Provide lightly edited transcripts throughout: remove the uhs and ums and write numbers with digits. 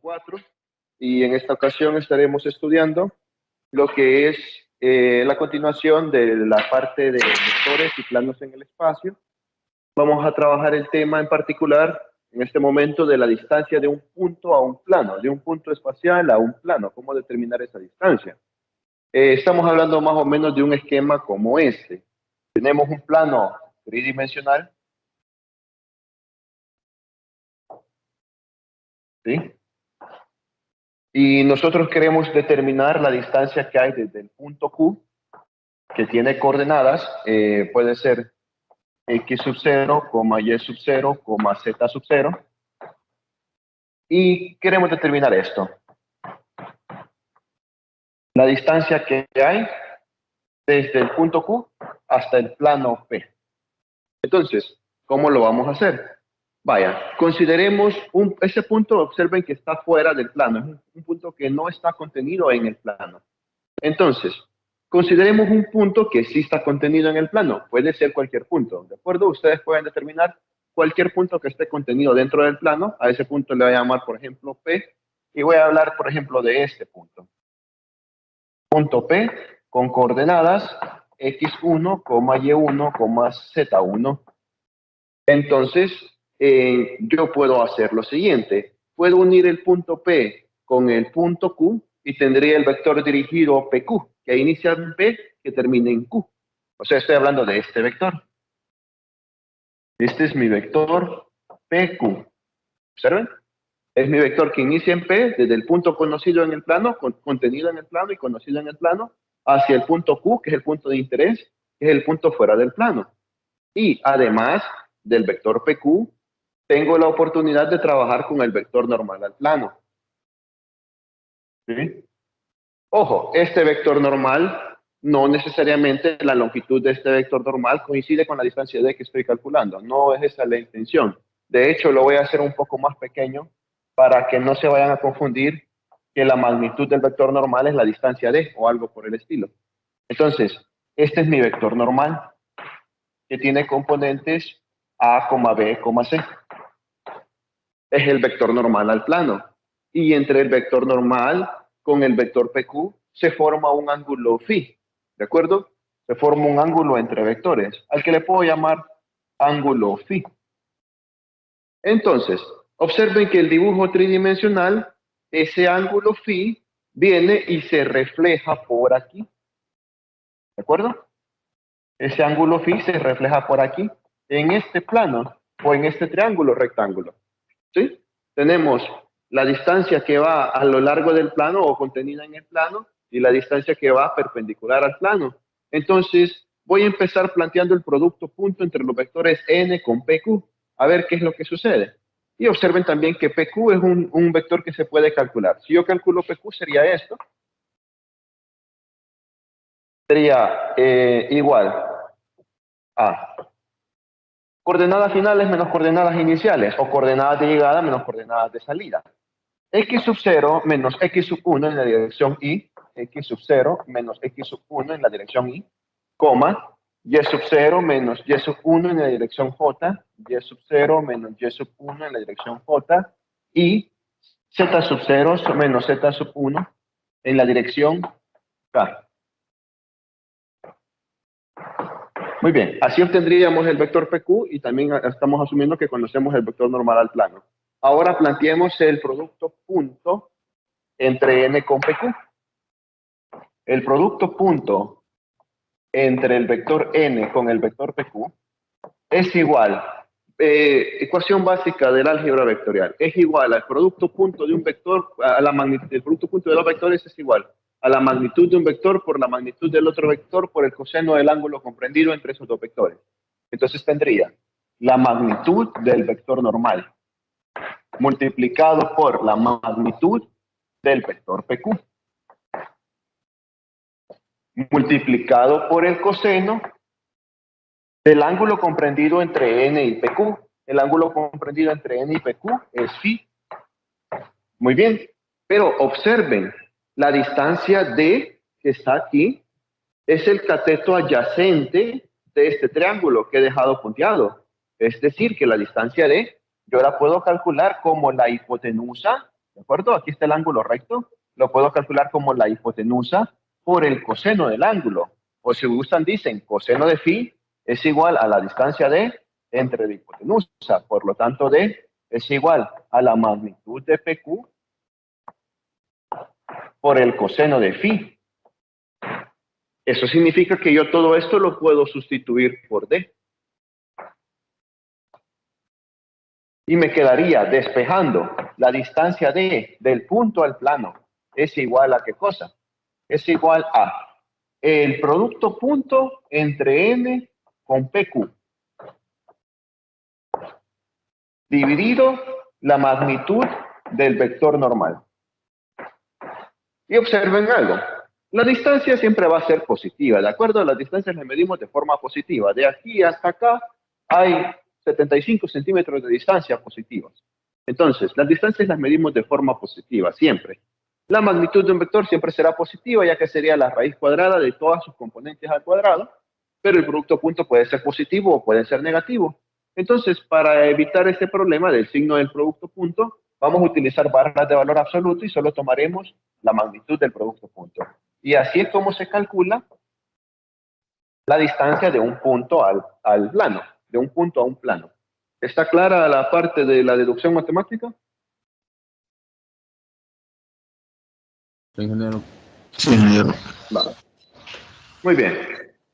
04 y en esta ocasión estaremos estudiando lo que es la continuación de la parte de vectores y planos en el espacio. Vamos a trabajar el tema en particular en este momento de la distancia de un punto a un plano, de un punto espacial a un plano, cómo determinar esa distancia. Estamos hablando más o menos de un esquema como este. Tenemos un plano tridimensional, ¿sí? Y nosotros queremos determinar la distancia que hay desde el punto Q, que tiene coordenadas, puede ser x sub 0, y sub 0, z sub 0. Y queremos determinar esto. La distancia que hay desde el punto Q hasta el plano P. Entonces, ¿cómo lo vamos a hacer? Vaya, consideremos ese punto, observen que está fuera del plano, es un punto que no está contenido en el plano. Entonces, consideremos un punto que sí está contenido en el plano, puede ser cualquier punto, ¿de acuerdo? Ustedes pueden determinar cualquier punto que esté contenido dentro del plano, a ese punto le voy a llamar, por ejemplo, P, y voy a hablar, por ejemplo, de este punto. Punto P con coordenadas x1, y1, z1. Entonces, yo puedo hacer lo siguiente. Puedo unir el punto P con el punto Q y tendría el vector dirigido PQ, que inicia en P, que termina en Q. O sea, estoy hablando de este vector. Este es mi vector PQ. ¿Observen? Es mi vector que inicia en P, desde el punto conocido en el plano, contenido en el plano y conocido en el plano, hacia el punto Q, que es el punto de interés, que es el punto fuera del plano. Y además del vector PQ, tengo la oportunidad de trabajar con el vector normal al plano. ¿Sí? Ojo, este vector normal, no necesariamente la longitud de este vector normal coincide con la distancia d que estoy calculando. No es esa la intención. De hecho, lo voy a hacer un poco más pequeño para que no se vayan a confundir que la magnitud del vector normal es la distancia d o algo por el estilo. Entonces, este es mi vector normal, que tiene componentes a, b, c. Es el vector normal al plano. Y entre el vector normal con el vector PQ se forma un ángulo phi, ¿de acuerdo? Se forma un ángulo entre vectores, al que le puedo llamar ángulo phi. Entonces, observen que el dibujo tridimensional, ese ángulo phi, viene y se refleja por aquí, ¿de acuerdo? Ese ángulo phi se refleja por aquí, en este plano, o en este triángulo rectángulo, ¿sí? Tenemos la distancia que va a lo largo del plano o contenida en el plano y la distancia que va perpendicular al plano. Entonces, voy a empezar planteando el producto punto entre los vectores n con pq, a ver qué es lo que sucede. Y observen también que pq es un vector que se puede calcular. Si yo calculo pq sería esto. Sería igual a coordenadas finales menos coordenadas iniciales o coordenadas de llegada menos coordenadas de salida. X sub 0 menos X sub 1 en la dirección Y, X sub 0 menos X sub 1 en la dirección Y, coma, Y sub 0 menos Y sub 1 en la dirección J, Y sub 0 menos Y sub 1 en la dirección J, y Z sub 0 menos Z sub 1 en la dirección K. Muy bien, así obtendríamos el vector PQ y también estamos asumiendo que conocemos el vector normal al plano. Ahora planteemos el producto punto entre n con PQ. El producto punto entre el vector n con el vector PQ es igual, ecuación básica del álgebra vectorial, es igual al producto punto de un vector, a la magnitud, el producto punto de dos vectores es igual a la magnitud de un vector por la magnitud del otro vector por el coseno del ángulo comprendido entre esos dos vectores. Entonces tendría la magnitud del vector normal multiplicado por la magnitud del vector PQ multiplicado por el coseno del ángulo comprendido entre n y PQ. El ángulo comprendido entre n y PQ es phi. Muy bien, pero observen, la distancia d que está aquí es el cateto adyacente de este triángulo que he dejado punteado. Es decir, que la distancia d yo la puedo calcular como la hipotenusa, ¿De acuerdo? Aquí está el ángulo recto. Lo puedo calcular como la hipotenusa por el coseno del ángulo. O si gustan, dicen coseno de phi es igual a la distancia d entre la hipotenusa. Por lo tanto, d es igual a la magnitud de PQ por el coseno de phi. Eso significa que yo todo esto lo puedo sustituir por d. Y me quedaría despejando la distancia d del punto al plano. ¿Es igual a qué cosa? Es igual a el producto punto entre n con PQ dividido la magnitud del vector normal. Y observen algo. La distancia siempre va a ser positiva, ¿de acuerdo? Las distancias las medimos de forma positiva. De aquí hasta acá hay 75 centímetros de distancia positivas. Entonces, las distancias las medimos de forma positiva, siempre. La magnitud de un vector siempre será positiva, ya que sería la raíz cuadrada de todas sus componentes al cuadrado, pero el producto punto puede ser positivo o puede ser negativo. Entonces, para evitar este problema del signo del producto punto, vamos a utilizar barras de valor absoluto y solo tomaremos la magnitud del producto punto. Y así es como se calcula la distancia de un punto al plano, de un punto a un plano. ¿Está clara la parte de la deducción matemática? Sí, ingeniero. Sí, ingeniero. Vale. Muy bien.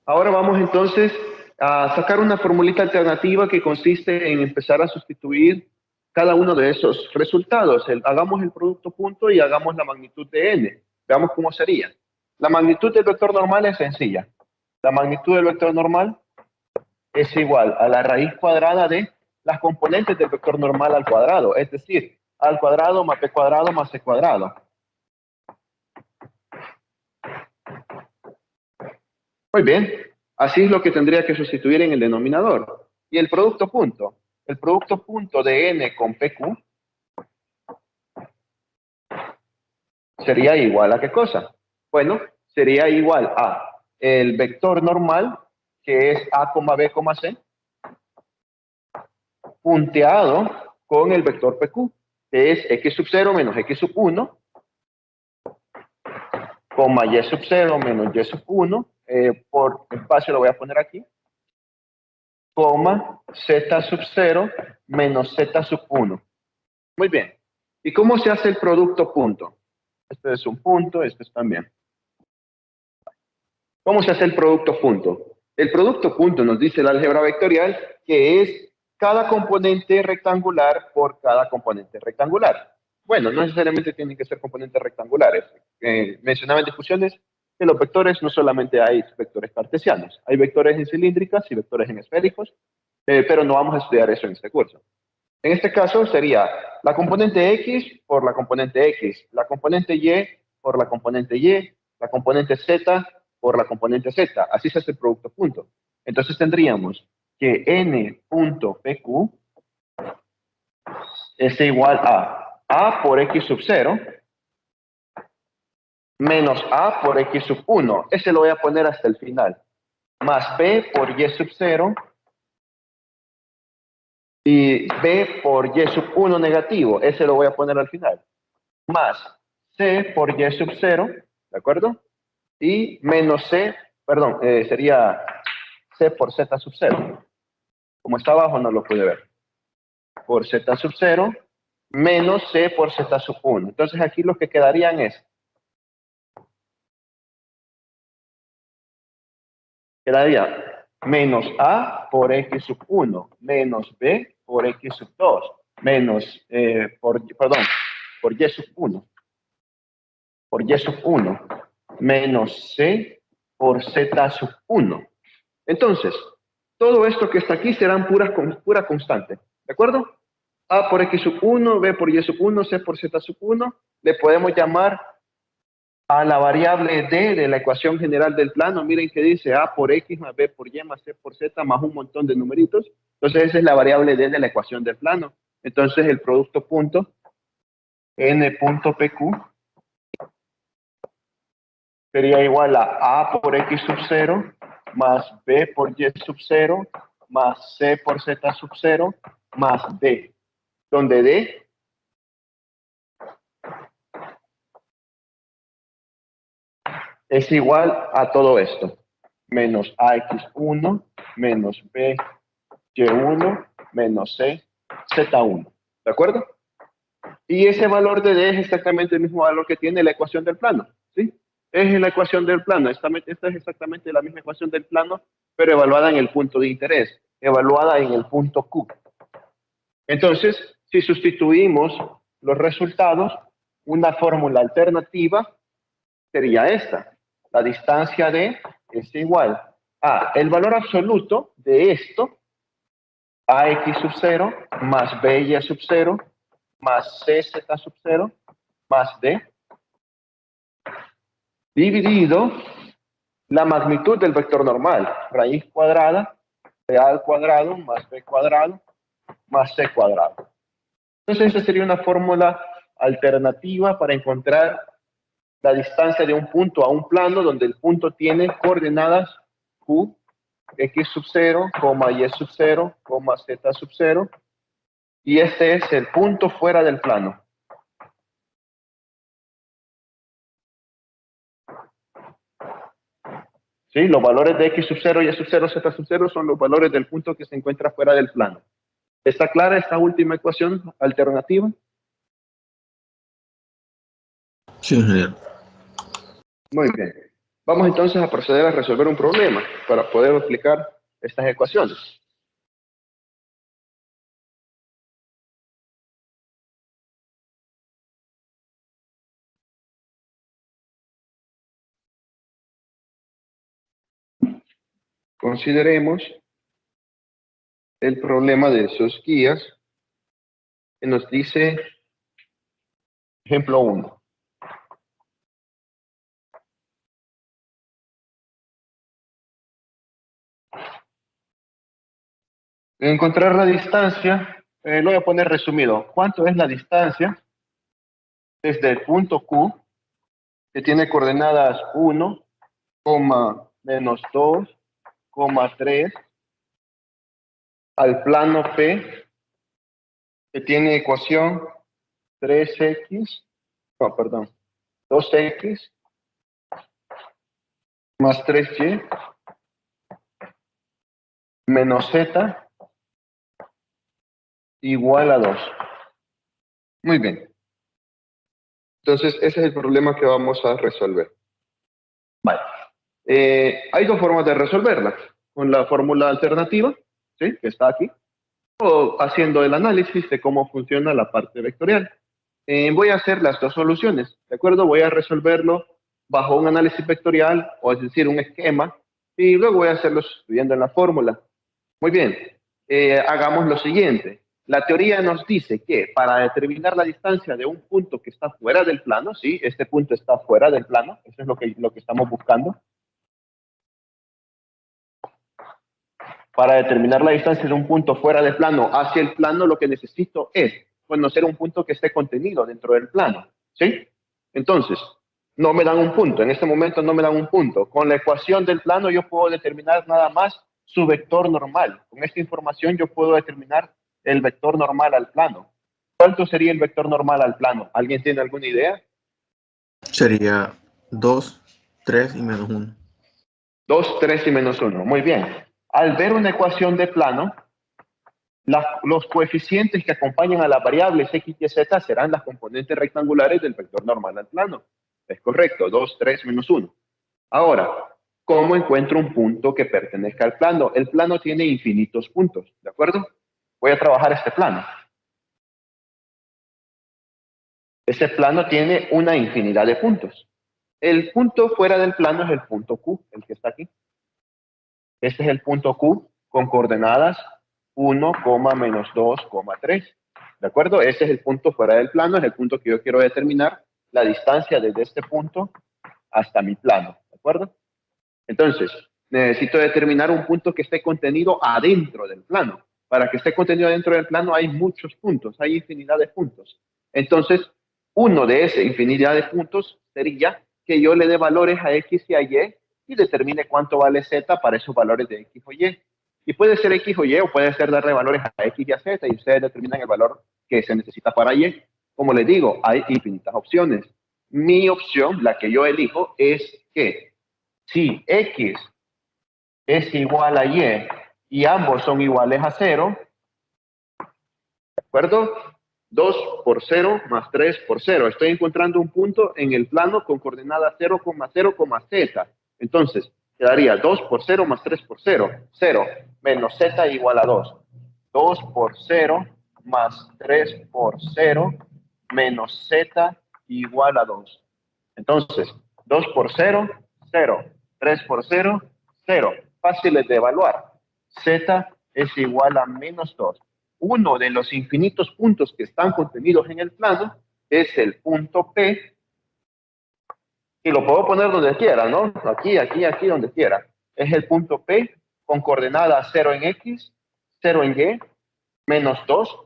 Ahora vamos entonces a sacar una formulita alternativa que consiste en empezar a sustituir cada uno de esos resultados. Hagamos el producto punto y hagamos la magnitud de n. Veamos cómo sería. La magnitud del vector normal es sencilla. La magnitud del vector normal es igual a la raíz cuadrada de las componentes del vector normal al cuadrado, es decir, al cuadrado más b cuadrado más c cuadrado. Muy bien, así es lo que tendría que sustituir en el denominador. Y el producto punto de n con PQ sería igual a ¿qué cosa? Bueno, sería igual a el vector normal, que es a, b, c, punteado con el vector PQ, que es x sub 0 menos x sub 1, coma y sub 0 menos y sub 1, por espacio lo voy a poner aquí, coma z sub 0 menos z sub 1. Muy bien. ¿Y cómo se hace el producto punto? Este es un punto, este es también. ¿Cómo se hace el producto punto? El producto punto nos dice el álgebra vectorial que es cada componente rectangular por cada componente rectangular. Bueno, no necesariamente tienen que ser componentes rectangulares. Mencionaba en discusiones que los vectores no solamente hay vectores cartesianos, hay vectores en cilíndricas y vectores en esféricos, pero no vamos a estudiar eso en este curso. En este caso sería la componente X por la componente X, la componente Y por la componente Y, la componente Z por la componente Z. Así se hace el producto punto. Entonces tendríamos que n.pq es igual a por x sub 0 menos a por x sub 1. Ese lo voy a poner hasta el final. Más b por y sub 0 y b por y sub 1 negativo. Ese lo voy a poner al final. Más c por y sub 0, ¿de acuerdo? Y menos c, perdón, sería c por z sub 0. Como está abajo no lo pude ver. Por z sub 0 menos c por z sub 1. Entonces aquí lo que quedarían es, quedaría menos a por x sub 1 menos b por x sub 2 menos, por y sub 1. Por y sub 1 menos c por z sub 1. Entonces, todo esto que está aquí serán pura constante, ¿de acuerdo? A por x sub 1, b por y sub 1, c por z sub 1, le podemos llamar a la variable d de la ecuación general del plano. Miren que dice a por x más b por y más c por z más un montón de numeritos. Entonces esa es la variable d de la ecuación del plano. Entonces el producto punto n.pq sería igual a por x sub 0 más b por y sub 0 más c por z sub 0 más d, donde d es igual a todo esto. Menos AX1 menos BY1 menos C, Z1. ¿De acuerdo? Y ese valor de D es exactamente el mismo valor que tiene la ecuación del plano. ¿Sí? Es la ecuación del plano. Esta es exactamente la misma ecuación del plano, pero evaluada en el punto de interés, evaluada en el punto Q. Entonces, si sustituimos los resultados, una fórmula alternativa sería esta. La distancia D es igual a el valor absoluto de esto, AX sub 0 más BY sub 0 más CZ sub 0 más D dividido la magnitud del vector normal, raíz cuadrada de A al cuadrado más B cuadrado más C cuadrado. Entonces, esta sería una fórmula alternativa para encontrar la distancia de un punto a un plano donde el punto tiene coordenadas Q, X sub 0, Y sub 0, Z sub 0, y este es el punto fuera del plano. ¿Sí? Los valores de X sub 0, Y sub 0, Z sub 0 son los valores del punto que se encuentra fuera del plano. ¿Está clara esta última ecuación alternativa? Sí, ingeniero. Muy bien. Vamos entonces a proceder a resolver un problema para poder aplicar estas ecuaciones. Consideremos el problema de esos guías que nos dice, ejemplo 1. Encontrar la distancia, lo voy a poner resumido. ¿Cuánto es la distancia desde el punto Q, que tiene coordenadas 1, menos 2, 3, al plano P, que tiene ecuación 3x, no, perdón, 2x más 3y menos z igual a 2. Muy bien. Entonces, ese es el problema que vamos a resolver. Vale. Hay dos formas de resolverla. Con la fórmula alternativa, ¿sí? Que está aquí, o haciendo el análisis de cómo funciona la parte vectorial. Voy a hacer las dos soluciones, ¿de acuerdo? Voy a resolverlo bajo un análisis vectorial, o es decir, un esquema, y luego voy a hacerlo subiendo en la fórmula. Muy bien, hagamos lo siguiente. La teoría nos dice que para determinar la distancia de un punto que está fuera del plano, ¿sí? Este punto está fuera del plano, eso es lo que estamos buscando. Para determinar la distancia de un punto fuera del plano hacia el plano, lo que necesito es conocer un punto que esté contenido dentro del plano, ¿sí? Entonces, no me dan un punto, en este momento no me dan un punto. Con la ecuación del plano yo puedo determinar nada más su vector normal. Con esta información yo puedo determinar el vector normal al plano. ¿Cuánto sería el vector normal al plano? ¿Alguien tiene alguna idea? Sería 2, 3 y menos 1. 2, 3 y menos 1. Muy bien. Al ver una ecuación de plano, los coeficientes que acompañan a las variables x y z serán las componentes rectangulares del vector normal al plano. Es correcto, 2, 3, menos 1. Ahora, ¿cómo encuentro un punto que pertenezca al plano? El plano tiene infinitos puntos, ¿de acuerdo? Voy a trabajar este plano. Ese plano tiene una infinidad de puntos. El punto fuera del plano es el punto Q, el que está aquí. Este es el punto Q con coordenadas 1, menos 2, 3. ¿De acuerdo? Ese es el punto fuera del plano, es el punto que yo quiero determinar la distancia desde este punto hasta mi plano. ¿De acuerdo? Entonces, necesito determinar un punto que esté contenido adentro del plano. Para que esté contenido dentro del plano hay muchos puntos, hay infinidad de puntos. Entonces, uno de esa infinidad de puntos sería que yo le dé valores a X y a Y determine cuánto vale Z para esos valores de X o Y. Y puede ser X o Y, o puede ser darle valores a X y a Z, y ustedes determinan el valor que se necesita para Y. Como les digo, hay infinitas opciones. Mi opción, la que yo elijo, es que si X es igual a Y y ambos son iguales a 0, ¿de acuerdo? 2 por 0 más 3 por 0. Estoy encontrando un punto en el plano con coordenada 0, 0, z. Entonces, quedaría 2 por 0 más 3 por 0. 0 menos z igual a 2. 2 por 0 más 3 por 0 menos z igual a 2. Entonces, 2 por 0, 0. 3 por 0, 0. Fáciles de evaluar. Z es igual a menos 2. Uno de los infinitos puntos que están contenidos en el plano es el punto P, y lo puedo poner donde quiera, ¿no? Aquí, aquí, aquí, donde quiera. Es el punto P con coordenada 0 en X, 0 en Y, menos 2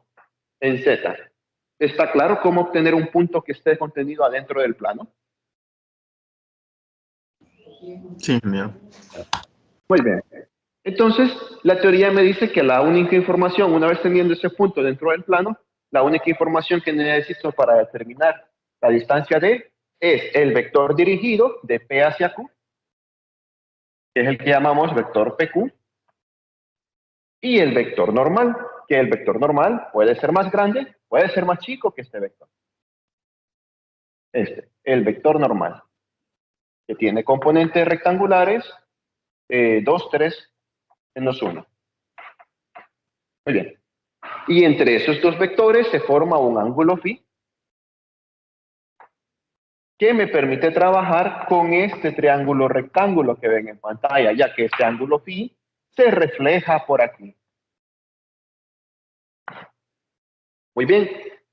en Z. ¿Está claro cómo obtener un punto que esté contenido adentro del plano? Sí, mira. Muy bien. Entonces, la teoría me dice que la única información, una vez teniendo ese punto dentro del plano, la única información que necesito para determinar la distancia D es el vector dirigido de P hacia Q, que es el que llamamos vector PQ, y el vector normal, que el vector normal puede ser más grande, puede ser más chico que este vector. El vector normal, que tiene componentes rectangulares 2, 3, menos 1. Muy bien. Y entre esos dos vectores se forma un ángulo phi que me permite trabajar con este triángulo rectángulo que ven en pantalla, ya que este ángulo phi se refleja por aquí. Muy bien.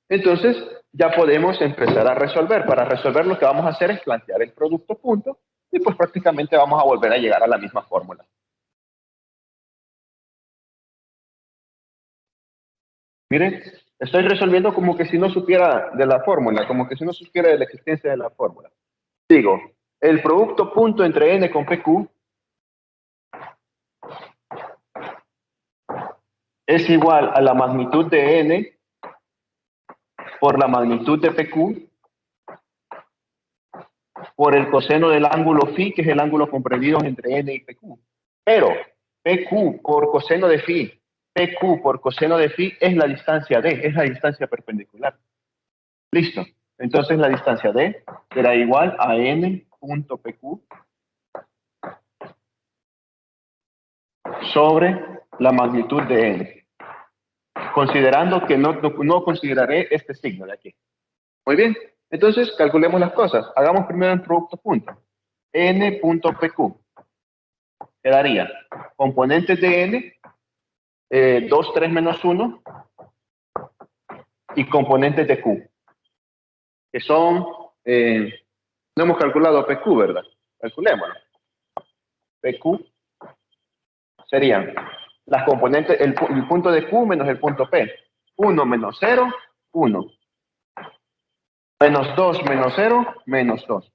Entonces, ya podemos empezar a resolver. Para resolver lo que vamos a hacer es plantear el producto punto y pues prácticamente vamos a volver a llegar a la misma fórmula. Miren, estoy resolviendo como que si no supiera de la fórmula, como que si no supiera de la existencia de la fórmula. Digo, el producto punto entre n con pq es igual a la magnitud de n por la magnitud de pq por el coseno del ángulo phi, que es el ángulo comprendido entre n y pq. Pero pq por coseno de phi, pq por coseno de phi es la distancia d, es la distancia perpendicular. Listo. Entonces la distancia d será igual a n punto pq sobre la magnitud de n. Considerando que no consideraré este signo de aquí. Muy bien. Entonces, calculemos las cosas. Hagamos primero el producto punto. n.pq. Quedaría componentes de n, 2, 3 menos 1, y componentes de q, que son, no hemos calculado pq, ¿verdad? Calculémoslo. Pq serían las componentes, el punto de q menos el punto p. 1 menos 0, 1. Menos 2 menos 0, menos 2.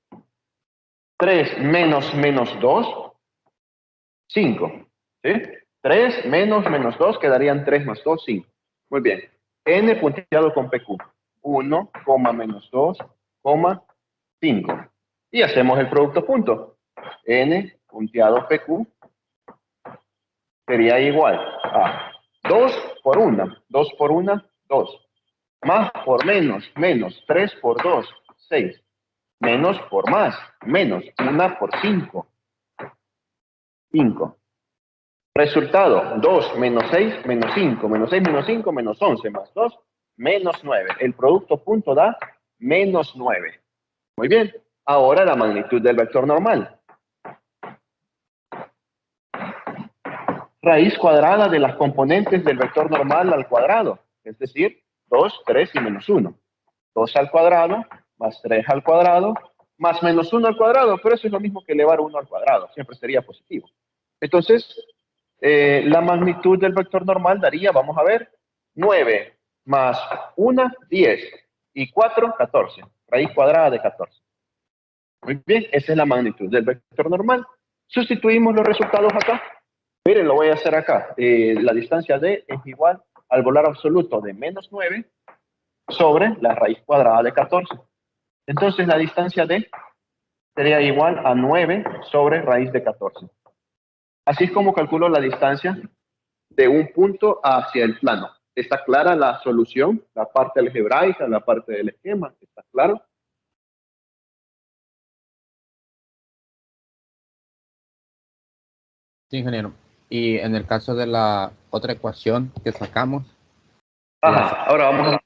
3 menos menos 2, 5. ¿Sí? 3 menos menos 2 quedarían 3 más 2, 5. Muy bien. N punteado con PQ. 1, menos 2, 5. Y hacemos el producto punto. N punteado PQ sería igual a 2 por 1. 2 por 1, 2. Más por menos, menos. 3 por 2, 6. Menos por más, menos. 1 por 5. 5. Resultado, 2 menos 6 menos 5. Menos 6 menos 5 menos 11 más 2 menos 9. El producto punto da menos 9. Muy bien. Ahora la magnitud del vector normal. Raíz cuadrada de las componentes del vector normal al cuadrado. Es decir, 2, 3 y menos 1. 2 al cuadrado más 3 al cuadrado más menos 1 al cuadrado. Pero eso es lo mismo que elevar 1 al cuadrado. Siempre sería positivo. Entonces, la magnitud del vector normal daría, vamos a ver, 9 más 1, 10, y 4, 14. Raíz cuadrada de 14. Muy bien, esa es la magnitud del vector normal. Sustituimos los resultados acá. Miren, lo voy a hacer acá. La distancia d es igual al volar absoluto de menos 9 sobre la raíz cuadrada de 14. Entonces la distancia d sería igual a 9 sobre raíz de 14. Así es como calculo la distancia de un punto hacia el plano. ¿Está clara la solución? La parte algebraica, la parte del esquema, ¿está claro? Sí, ingeniero. Y en el caso de la otra ecuación que sacamos, Ajá, ahora vamos a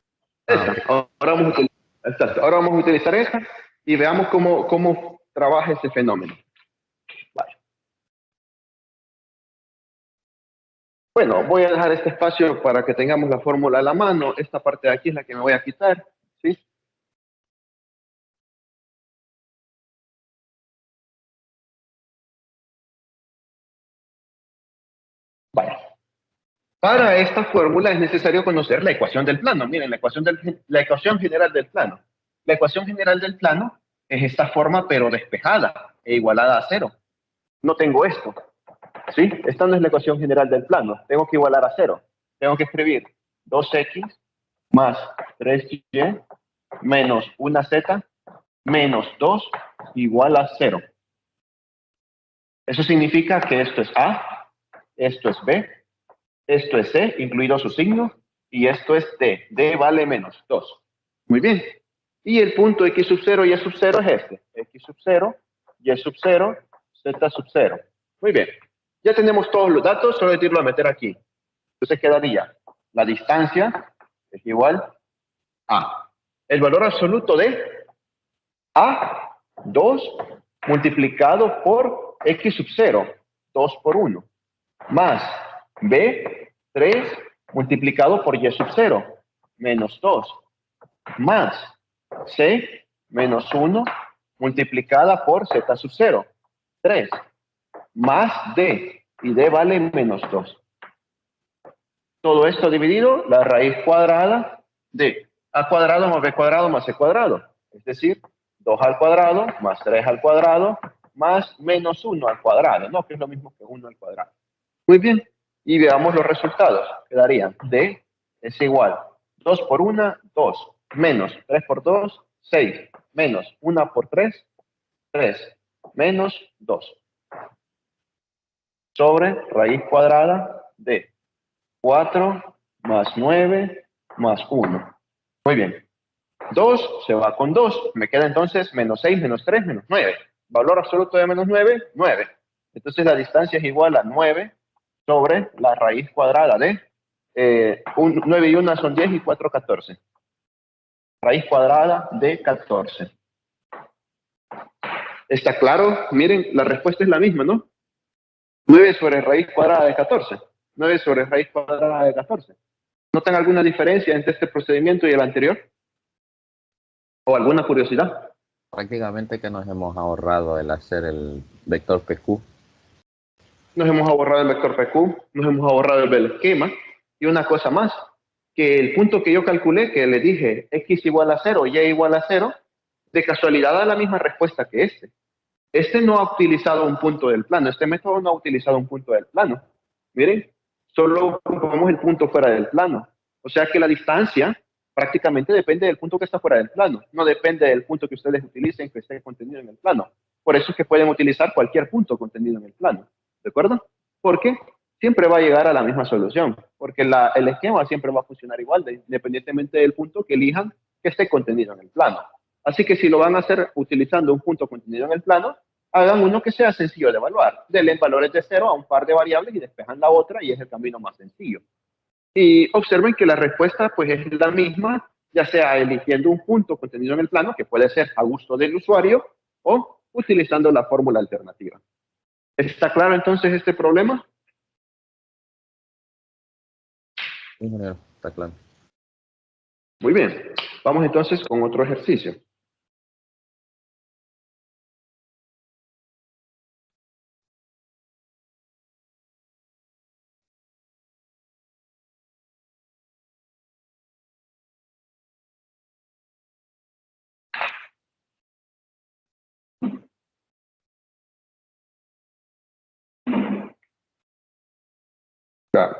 esta. ok. Ahora vamos a utilizar, exacto, ahora vamos a utilizar esta y veamos cómo trabaja ese fenómeno. Vale. Bueno, voy a dejar este espacio para que tengamos la fórmula a la mano. Esta parte de aquí es la que me voy a quitar, ¿sí? Vale. Para esta fórmula es necesario conocer la ecuación del plano. Miren, la ecuación general del plano. La ecuación general del plano es esta forma, pero despejada e igualada a cero. No tengo esto, ¿sí? Esta no es la ecuación general del plano. Tengo que igualar a cero. Tengo que escribir 2x más 3y menos 1z menos 2 igual a 0. Eso significa que esto es A, esto es B, esto es C, incluido su signo, y esto es D. D vale menos 2. Muy bien. Y el punto X sub 0 y Y sub 0 es este. X sub 0, Y sub 0, Z sub 0. Muy bien. Ya tenemos todos los datos, solo irlo a meter aquí. Entonces quedaría la distancia es igual a el valor absoluto de A, 2, multiplicado por X sub 0, 2 por 1, más B, 3, multiplicado por Y sub 0, menos 2, más C, menos 1, multiplicada por Z sub 0, 3, más D, y D vale menos 2. Todo esto dividido, la raíz cuadrada de A cuadrado más B cuadrado más C cuadrado, es decir, 2 al cuadrado más 3 al cuadrado más menos 1 al cuadrado, ¿no? Que es lo mismo que 1 al cuadrado. Muy bien, y veamos los resultados. Quedarían D es igual 2 por 1, 2, menos 3 por 2, 6, menos 1 por 3, 3, menos 2, sobre raíz cuadrada de 4 más 9 más 1. Muy bien. 2 se va con 2. Me queda entonces menos 6, menos 3, menos 9. Valor absoluto de menos 9, 9. Entonces la distancia es igual a 9 sobre la raíz cuadrada de 9 y 1 son 10 y 4, 14. Raíz cuadrada de 14. ¿Está claro? Miren, la respuesta es la misma, ¿no? 9 sobre raíz cuadrada de 14. 9 sobre raíz cuadrada de 14. ¿Notan alguna diferencia entre este procedimiento y el anterior? ¿O alguna curiosidad? Prácticamente que nos hemos ahorrado el hacer el vector PQ. Nos hemos ahorrado el vector PQ, nos hemos ahorrado el esquema. Y una cosa más, que el punto que yo calculé, que le dije x igual a 0, y igual a 0, de casualidad da la misma respuesta que este. Este no ha utilizado un punto del plano, este método no ha utilizado un punto del plano. Miren, solo ocupamos el punto fuera del plano. O sea que la distancia prácticamente depende del punto que está fuera del plano, no depende del punto que ustedes utilicen que esté contenido en el plano. Por eso es que pueden utilizar cualquier punto contenido en el plano, ¿de acuerdo? Porque siempre va a llegar a la misma solución, porque el esquema siempre va a funcionar igual, independientemente del punto que elijan que esté contenido en el plano. Así que si lo van a hacer utilizando un punto contenido en el plano, hagan uno que sea sencillo de evaluar. Denle valores de 0 a un par de variables y despejan la otra y es el camino más sencillo. Y observen que la respuesta pues es la misma, ya sea eligiendo un punto contenido en el plano, que puede ser a gusto del usuario, o utilizando la fórmula alternativa. ¿Está claro entonces este problema? Ingeniero, está claro. Muy bien. Vamos entonces con otro ejercicio. Claro.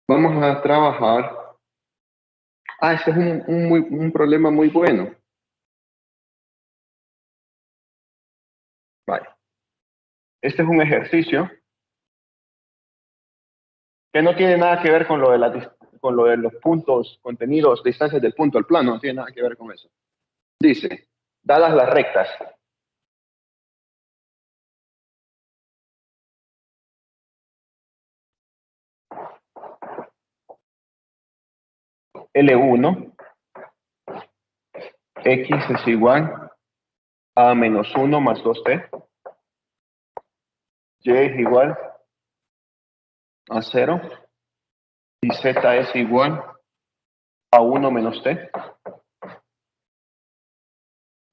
Vamos a trabajar. Este es un problema muy bueno. Vale. Este es un ejercicio que no tiene nada que ver con lo de los puntos, contenidos, distancias del punto al plano, no tiene nada que ver con eso. Dice, dadas las rectas L1, X es igual a menos 1 más 2t, Y es igual a 0, y Z es igual a 1 menos t,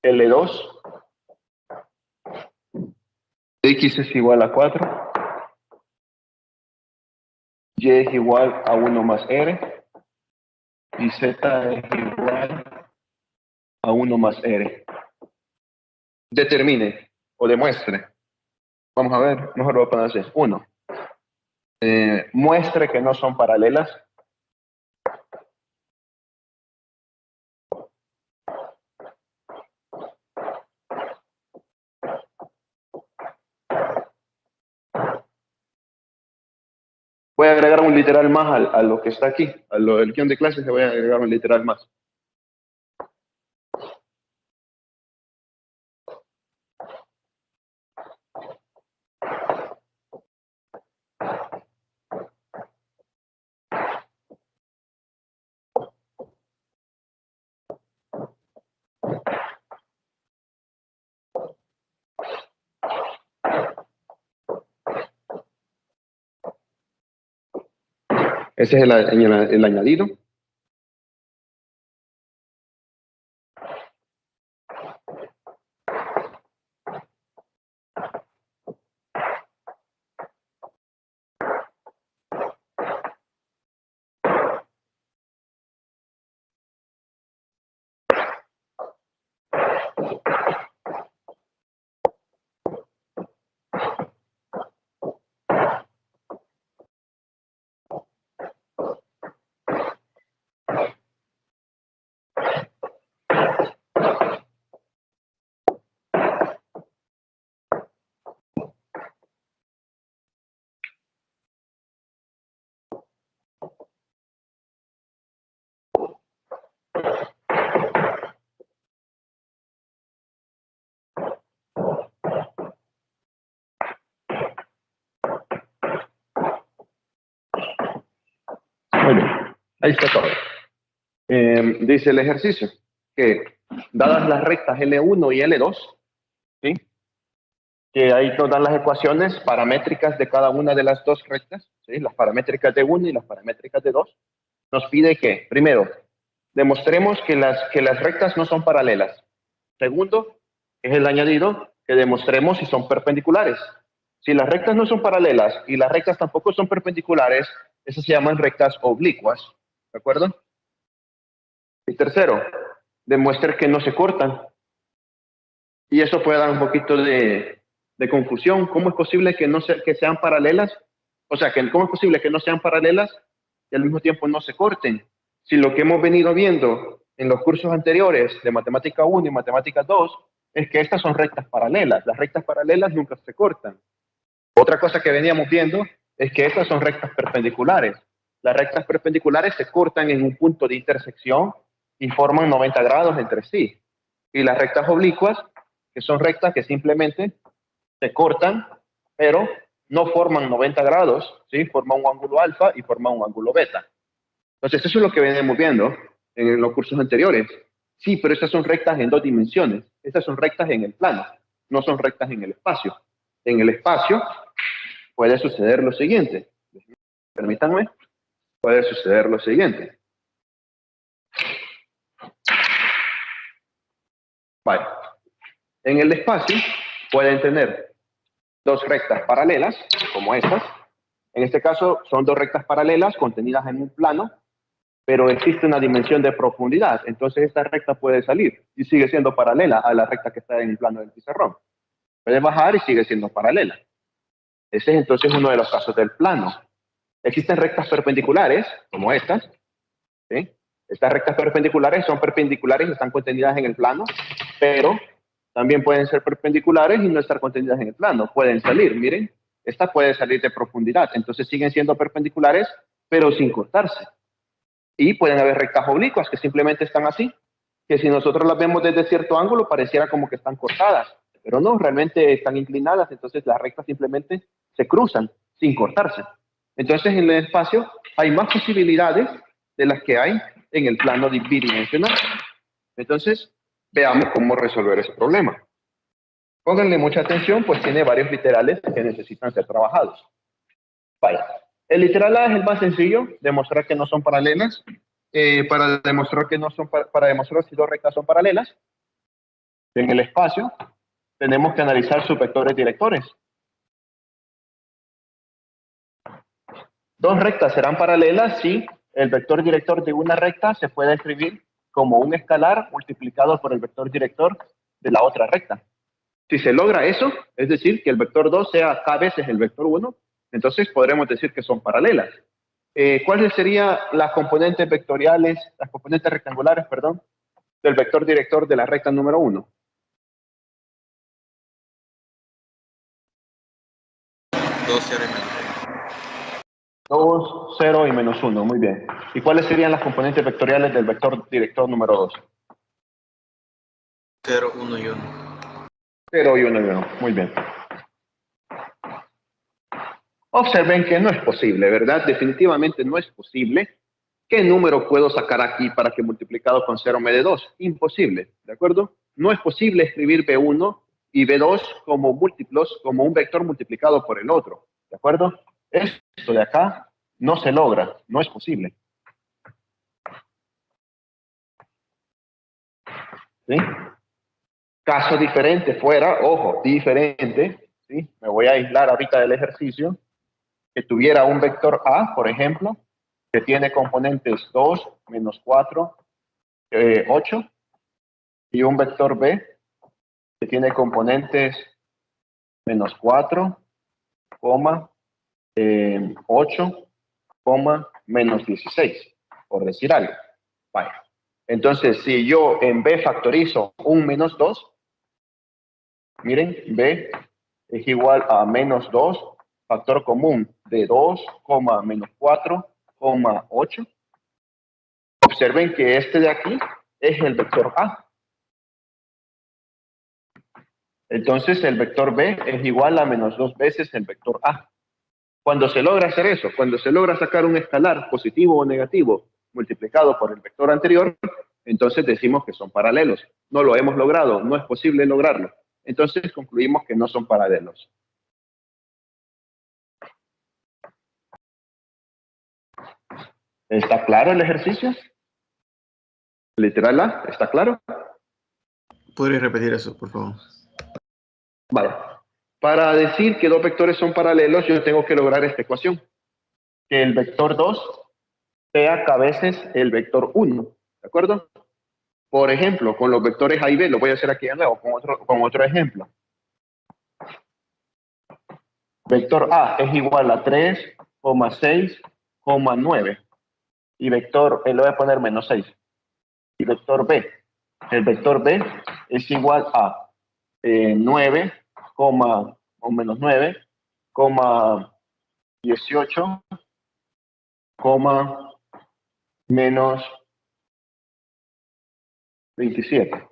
L2, X es igual a 4, Y es igual a 1 más R, y Z es igual a 1 más R. Determine o demuestre. Vamos a ver, mejor lo voy a poner así. 1. Muestre que no son paralelas. Voy a agregar un literal más a lo que está aquí, a lo del guión de clases, le voy a agregar un literal más. Ese es el añadido. Muy bien, ahí está todo. Dice el ejercicio que dadas las rectas L1 y L2, ¿sí? Que ahí nos dan las ecuaciones paramétricas de cada una de las dos rectas, ¿sí? Las paramétricas de 1 y las paramétricas de 2. Nos pide que, primero, demostremos que las rectas no son paralelas. Segundo, es el añadido, que demostremos si son perpendiculares. Si las rectas no son paralelas y las rectas tampoco son perpendiculares, esas se llaman rectas oblicuas. ¿De acuerdo? Y tercero, demuestre que no se cortan. Y eso puede dar un poquito de confusión. ¿Cómo es posible que que sean paralelas? O sea, ¿cómo es posible que no sean paralelas y al mismo tiempo no se corten? Si lo que hemos venido viendo en los cursos anteriores de Matemática 1 y Matemática 2 es que estas son rectas paralelas. Las rectas paralelas nunca se cortan. Otra cosa que veníamos viendo es que estas son rectas perpendiculares. Las rectas perpendiculares se cortan en un punto de intersección y forman 90 grados entre sí. Y las rectas oblicuas, que son rectas que simplemente se cortan, pero no forman 90 grados, ¿sí? Forman un ángulo alfa y forman un ángulo beta. Entonces, eso es lo que venimos viendo en los cursos anteriores. Sí, pero estas son rectas en 2 dimensiones. Estas son rectas en el plano, no son rectas en el espacio. En el espacio puede suceder lo siguiente. Permítanme, puede suceder lo siguiente. Vale. En el espacio pueden tener 2 rectas paralelas, como estas. En este caso son 2 rectas paralelas contenidas en un plano, pero existe una dimensión de profundidad. Entonces esta recta puede salir y sigue siendo paralela a la recta que está en el plano del pizarrón. Puede bajar y sigue siendo paralela. Ese es entonces uno de los casos del plano. Existen rectas perpendiculares, como estas, ¿sí? Estas rectas perpendiculares son perpendiculares y están contenidas en el plano, pero También pueden ser perpendiculares y no estar contenidas en el plano. Pueden salir, miren, esta puede salir de profundidad. Entonces siguen siendo perpendiculares, pero sin cortarse. Y pueden haber rectas oblicuas que simplemente están así, que si nosotros las vemos desde cierto ángulo pareciera como que están cortadas, pero no, realmente están inclinadas, entonces las rectas simplemente se cruzan sin cortarse. Entonces en el espacio hay más posibilidades de las que hay en el plano bidimensional. Entonces veamos cómo resolver ese problema. Pónganle mucha atención, pues tiene varios literales que necesitan ser trabajados. Vaya. El literal A es el más sencillo, demostrar que no son paralelas. Para demostrar si dos rectas son paralelas, en el espacio tenemos que analizar sus vectores directores. Dos rectas serán paralelas si el vector director de una recta se puede escribir como un escalar multiplicado por el vector director de la otra recta. Si se logra eso, es decir, que el vector 2 sea k veces el vector 1, entonces podremos decir que son paralelas. ¿Cuáles serían las componentes vectoriales, las componentes rectangulares, perdón, del vector director de la recta número 1? 2, 0 y menos 2, 0 y menos 1, muy bien. ¿Y cuáles serían las componentes vectoriales del vector director número 2? 0, 1 y 1. 0 y 1 y 1, muy bien. Observen que no es posible, ¿verdad? Definitivamente no es posible. ¿Qué número puedo sacar aquí para que multiplicado con 0 me dé 2? Imposible, ¿de acuerdo? No es posible escribir B1 y B2 como múltiplos, como un vector multiplicado por el otro, ¿de acuerdo? Esto de acá no se logra, no es posible. ¿Sí? Caso diferente fuera, ojo, diferente, ¿sí? Me voy a aislar ahorita del ejercicio, que tuviera un vector A, por ejemplo, que tiene componentes 2, menos 4, 8, y un vector B, que tiene componentes menos 4, 8, menos 16, por decir algo. Vaya. Entonces, si yo en B factorizo un menos 2, miren, B es igual a menos 2, factor común de 2, menos 4, 8. Observen que este de aquí es el vector A. Entonces el vector B es igual a menos 2 veces el vector A. Cuando se logra hacer eso, cuando se logra sacar un escalar positivo o negativo multiplicado por el vector anterior, entonces decimos que son paralelos. No lo hemos logrado, no es posible lograrlo. Entonces concluimos que no son paralelos. ¿Está claro el ejercicio? Literal A, ¿está claro? ¿Podrías repetir eso, por favor? Vale. Para decir que dos vectores son paralelos, yo tengo que lograr esta ecuación. Que el vector 2 sea k veces el vector 1. ¿De acuerdo? Por ejemplo, con los vectores A y B, lo voy a hacer aquí de nuevo, con otro ejemplo. Vector A es igual a 3,6,9. Y vector, le voy a poner menos 6. Y vector B. El vector B es igual a 9, o menos 9, 18, menos 27.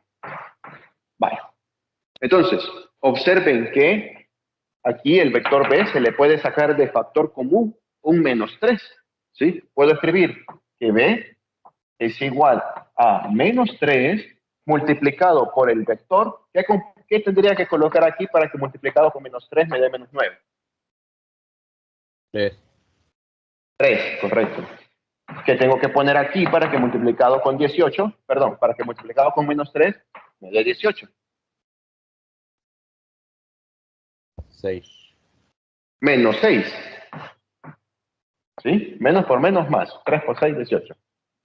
Vaya. Entonces, observen que aquí el vector B se le puede sacar de factor común un menos 3. ¿Sí? Puedo escribir que B es igual a menos 3 multiplicado por el vector. ¿Qué tendría que colocar aquí para que multiplicado con menos 3 me dé menos 9? 3. 3, correcto. ¿Qué tengo que poner aquí para que multiplicado con 18, perdón, para que multiplicado con menos 3 me dé 18? 6. Menos 6. ¿Sí? Menos por menos más. 3 por 6, 18.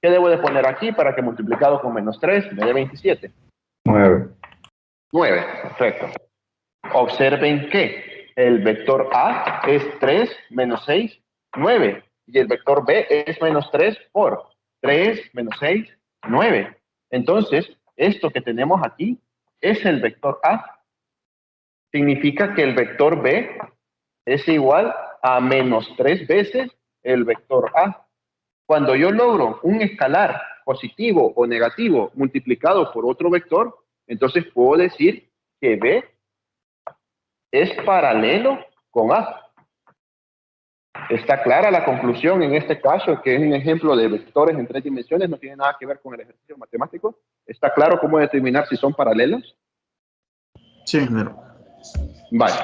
¿Qué debo de poner aquí para que multiplicado con menos 3 me dé 27? 9. 9, perfecto. Observen que el vector A es 3 menos 6, 9. Y el vector B es menos 3 por 3 menos 6, 9. Entonces, esto que tenemos aquí es el vector A, significa que el vector B es igual a menos 3 veces el vector A. Cuando yo logro un escalar positivo o negativo multiplicado por otro vector, entonces puedo decir que B es paralelo con A. Está clara la conclusión en este caso, que es un ejemplo de vectores en 3 dimensiones, no tiene nada que ver con el ejercicio matemático. ¿Está claro cómo determinar si son paralelos? Sí, ingeniero. Vale.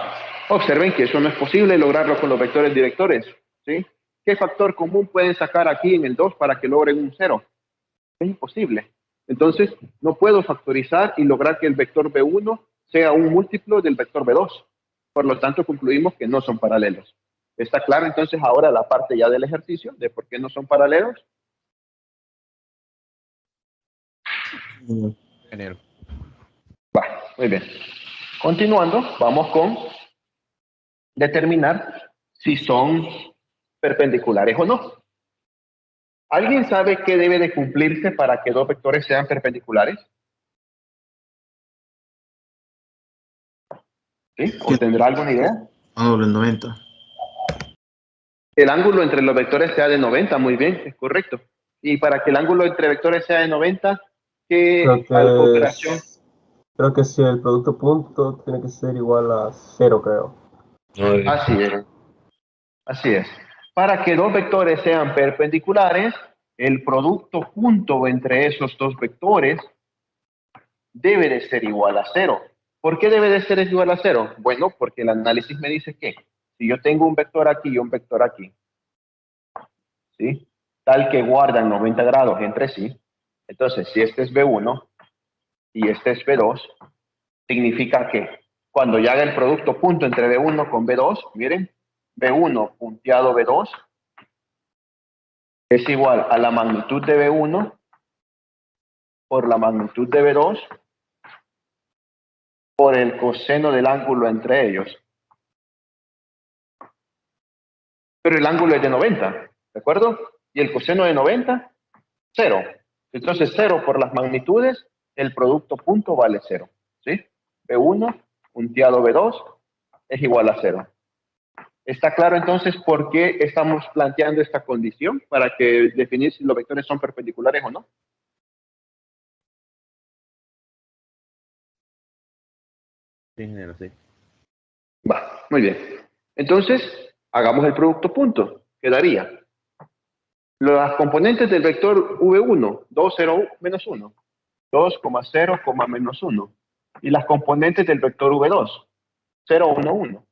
Observen que eso no es posible lograrlo con los vectores directores, ¿sí? ¿Qué factor común pueden sacar aquí en el 2 para que logren un 0? Es imposible. Entonces, no puedo factorizar y lograr que el vector B1 sea un múltiplo del vector B2. Por lo tanto, concluimos que no son paralelos. ¿Está claro entonces ahora la parte ya del ejercicio de por qué no son paralelos? Ingeniero. Va, muy bien. Continuando, vamos con determinar si son perpendiculares o no. ¿Alguien sabe qué debe de cumplirse para que dos vectores sean perpendiculares? ¿Sí? ¿O tendrá alguna idea? Ángulo en 90. El ángulo entre los vectores sea de 90, muy bien, es correcto. Y para que el ángulo entre vectores sea de 90, ¿qué operación? Creo que si el producto punto tiene que ser igual a 0, creo. Así es. Así es. Para que dos vectores sean perpendiculares, el producto punto entre esos dos vectores debe de ser igual a 0. ¿Por qué debe de ser igual a 0? Bueno, porque el análisis me dice que si yo tengo un vector aquí y un vector aquí, ¿sí? Tal que guardan 90 grados entre sí, entonces si este es B1 y este es B2, significa que cuando yo haga el producto punto entre B1 con B2, miren, B1 punteado B2 es igual a la magnitud de B1 por la magnitud de B2 por el coseno del ángulo entre ellos. Pero el ángulo es de 90, ¿de acuerdo? Y el coseno de 90, 0. Entonces 0 por las magnitudes, el producto punto vale 0, ¿sí? B1 punteado B2 es igual a 0. ¿Está claro entonces por qué estamos planteando esta condición? Para que definir si los vectores son perpendiculares o no. Sí, ingeniero, sí. Va, muy bien. Entonces, hagamos el producto punto. Quedaría las componentes del vector V1, 2, 0, menos 1. 2, 0, menos 1. Y las componentes del vector V2, 0, 1, 1.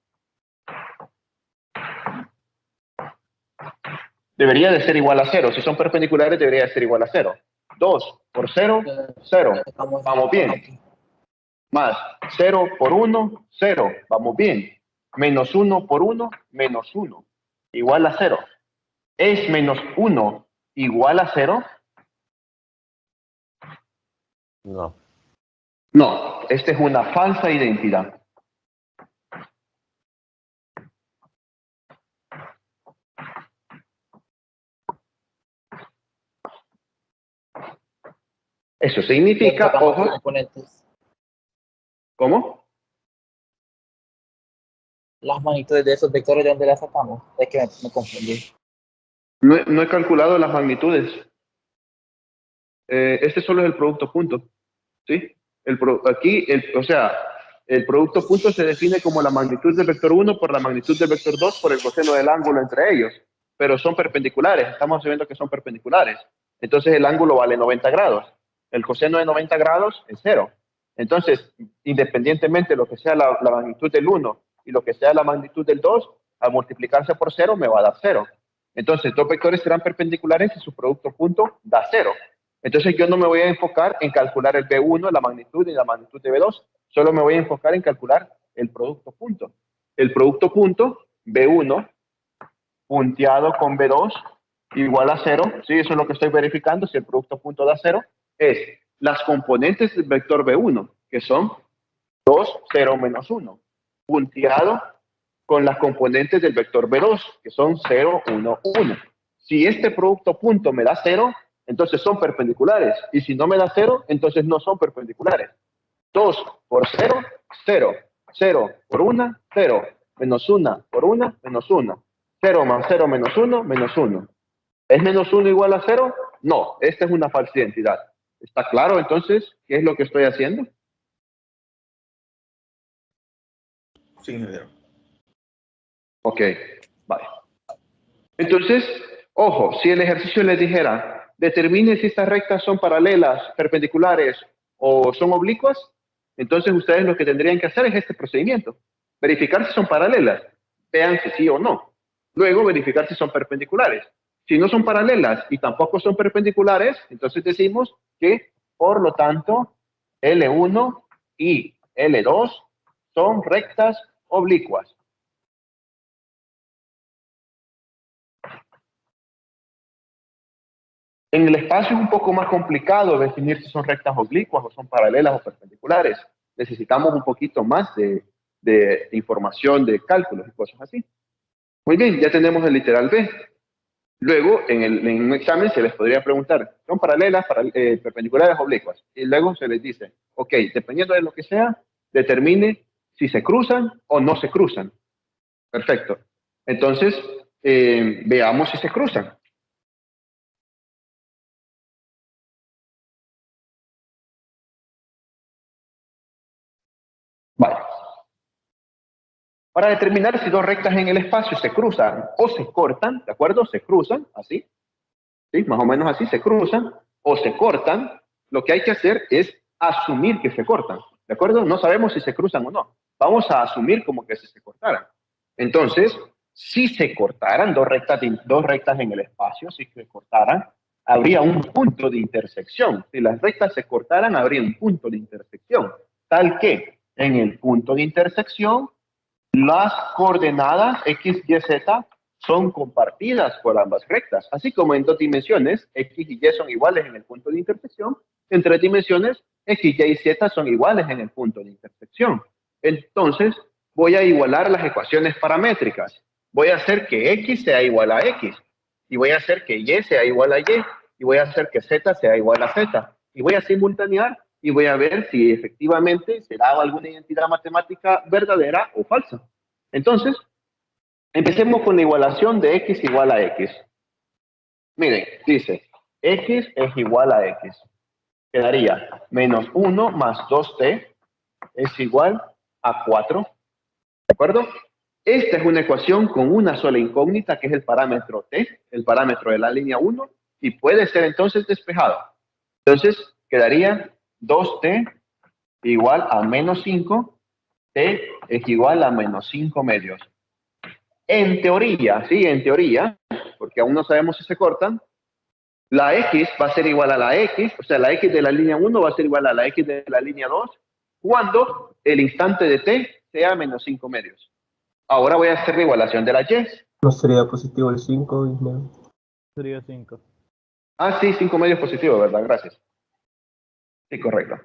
Debería de ser igual a 0. Si son perpendiculares, debería de ser igual a 0. 2 por 0, 0. Vamos bien. Más 0 por 1, 0. Vamos bien. Menos 1 por 1, menos 1. Igual a 0. ¿Es menos 1 igual a 0? No. No, esta es una falsa identidad. Eso significa, ojo, ¿cómo? Las magnitudes de esos vectores, ¿de dónde las sacamos? Es que me confundí. No he calculado las magnitudes. Este solo es el producto punto, ¿sí? Aquí, el producto punto se define como la magnitud del vector 1 por la magnitud del vector 2 por el coseno del ángulo entre ellos. Pero son perpendiculares, estamos viendo que son perpendiculares. Entonces el ángulo vale 90 grados. El coseno de 90 grados es 0. Entonces, independientemente de lo que sea la magnitud del 1 y lo que sea la magnitud del 2, al multiplicarse por 0 me va a dar 0. Entonces, dos vectores serán perpendiculares y su producto punto da 0. Entonces, yo no me voy a enfocar en calcular el B1, la magnitud y la magnitud de B2. Solo me voy a enfocar en calcular el producto punto. El producto punto, B1, punteado con B2, igual a 0. Sí, eso es lo que estoy verificando. Si el producto punto da 0, es las componentes del vector B1, que son 2, 0, menos 1, punteado con las componentes del vector B2, que son 0, 1, 1. Si este producto punto me da 0, entonces son perpendiculares. Y si no me da 0, entonces no son perpendiculares. 2 por 0, 0. 0 por 1, 0. Menos 1 por 1, menos 1. 0 más 0 menos 1, menos 1. ¿Es menos 1 igual a 0? No, esta es una falsa identidad. ¿Está claro entonces qué es lo que estoy haciendo? Sí, ingeniero. Ok, vale. Entonces, ojo, si el ejercicio les dijera, determine si estas rectas son paralelas, perpendiculares o son oblicuas, entonces ustedes lo que tendrían que hacer es este procedimiento. Verificar si son paralelas, vean si sí o no. Luego verificar si son perpendiculares. Si no son paralelas y tampoco son perpendiculares, entonces decimos que, por lo tanto, L1 y L2 son rectas oblicuas. En el espacio es un poco más complicado definir si son rectas oblicuas o son paralelas o perpendiculares. Necesitamos un poquito más de información de cálculos y cosas así. Muy bien, ya tenemos el literal B. Luego, en un examen se les podría preguntar, ¿son paralelas, perpendiculares o oblicuas? Y luego se les dice, ok, dependiendo de lo que sea, determine si se cruzan o no se cruzan. Perfecto. Entonces, veamos si se cruzan. Vale. Para determinar si dos rectas en el espacio se cruzan o se cortan, ¿de acuerdo? Se cruzan, así, ¿sí? Más o menos así, se cruzan o se cortan, lo que hay que hacer es asumir que se cortan, ¿de acuerdo? No sabemos si se cruzan o no. Vamos a asumir como que se cortaran. Entonces, si se cortaran dos rectas en el espacio, si se cortaran, habría un punto de intersección. Si las rectas se cortaran, habría un punto de intersección, tal que en el punto de intersección las coordenadas X, Y, Z son compartidas por ambas rectas. Así como en dos dimensiones, X y Y son iguales en el punto de intersección, en tres dimensiones, X, Y y Z son iguales en el punto de intersección. Entonces, voy a igualar las ecuaciones paramétricas. Voy a hacer que X sea igual a X, y voy a hacer que Y sea igual a Y, y voy a hacer que Z sea igual a Z, y voy a simultanear y voy a ver si efectivamente se da alguna identidad matemática verdadera o falsa. Entonces, empecemos con la igualación de X igual a X. Miren, dice, X es igual a X. Quedaría menos 1 más 2t es igual a 4. ¿De acuerdo? Esta es una ecuación con una sola incógnita, que es el parámetro t, el parámetro de la línea 1, y puede ser entonces despejado. Entonces, quedaría 2t igual a menos 5, t es igual a menos 5 medios. En teoría, sí, en teoría, porque aún no sabemos si se cortan, la x va a ser igual a la x, o sea, la x de la línea 1 va a ser igual a la x de la línea 2, cuando el instante de t sea menos 5 medios. Ahora voy a hacer la igualación de la y. No sería positivo el 5, ingeniero. Sería 5. Ah, sí, 5 medios positivo, ¿verdad? Gracias. Sí, correcto.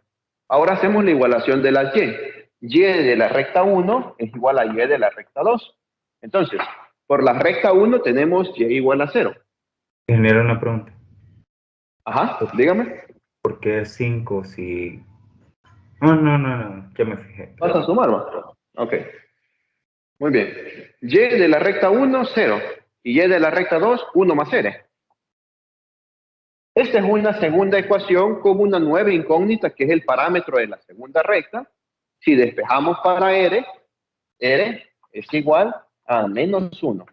Ahora hacemos la igualación de la y. Y de la recta 1 es igual a y de la recta 2. Entonces, por la recta 1 tenemos y igual a 0. Genera una pregunta. Ajá, dígame. ¿Por qué 5 si...? No, ya me fijé. ¿Vas a sumar, va? Ok. Muy bien. Y de la recta 1, 0. Y y de la recta 2, 1 más r. Esta es una segunda ecuación con una nueva incógnita, que es el parámetro de la segunda recta. Si despejamos para r es igual a menos 1.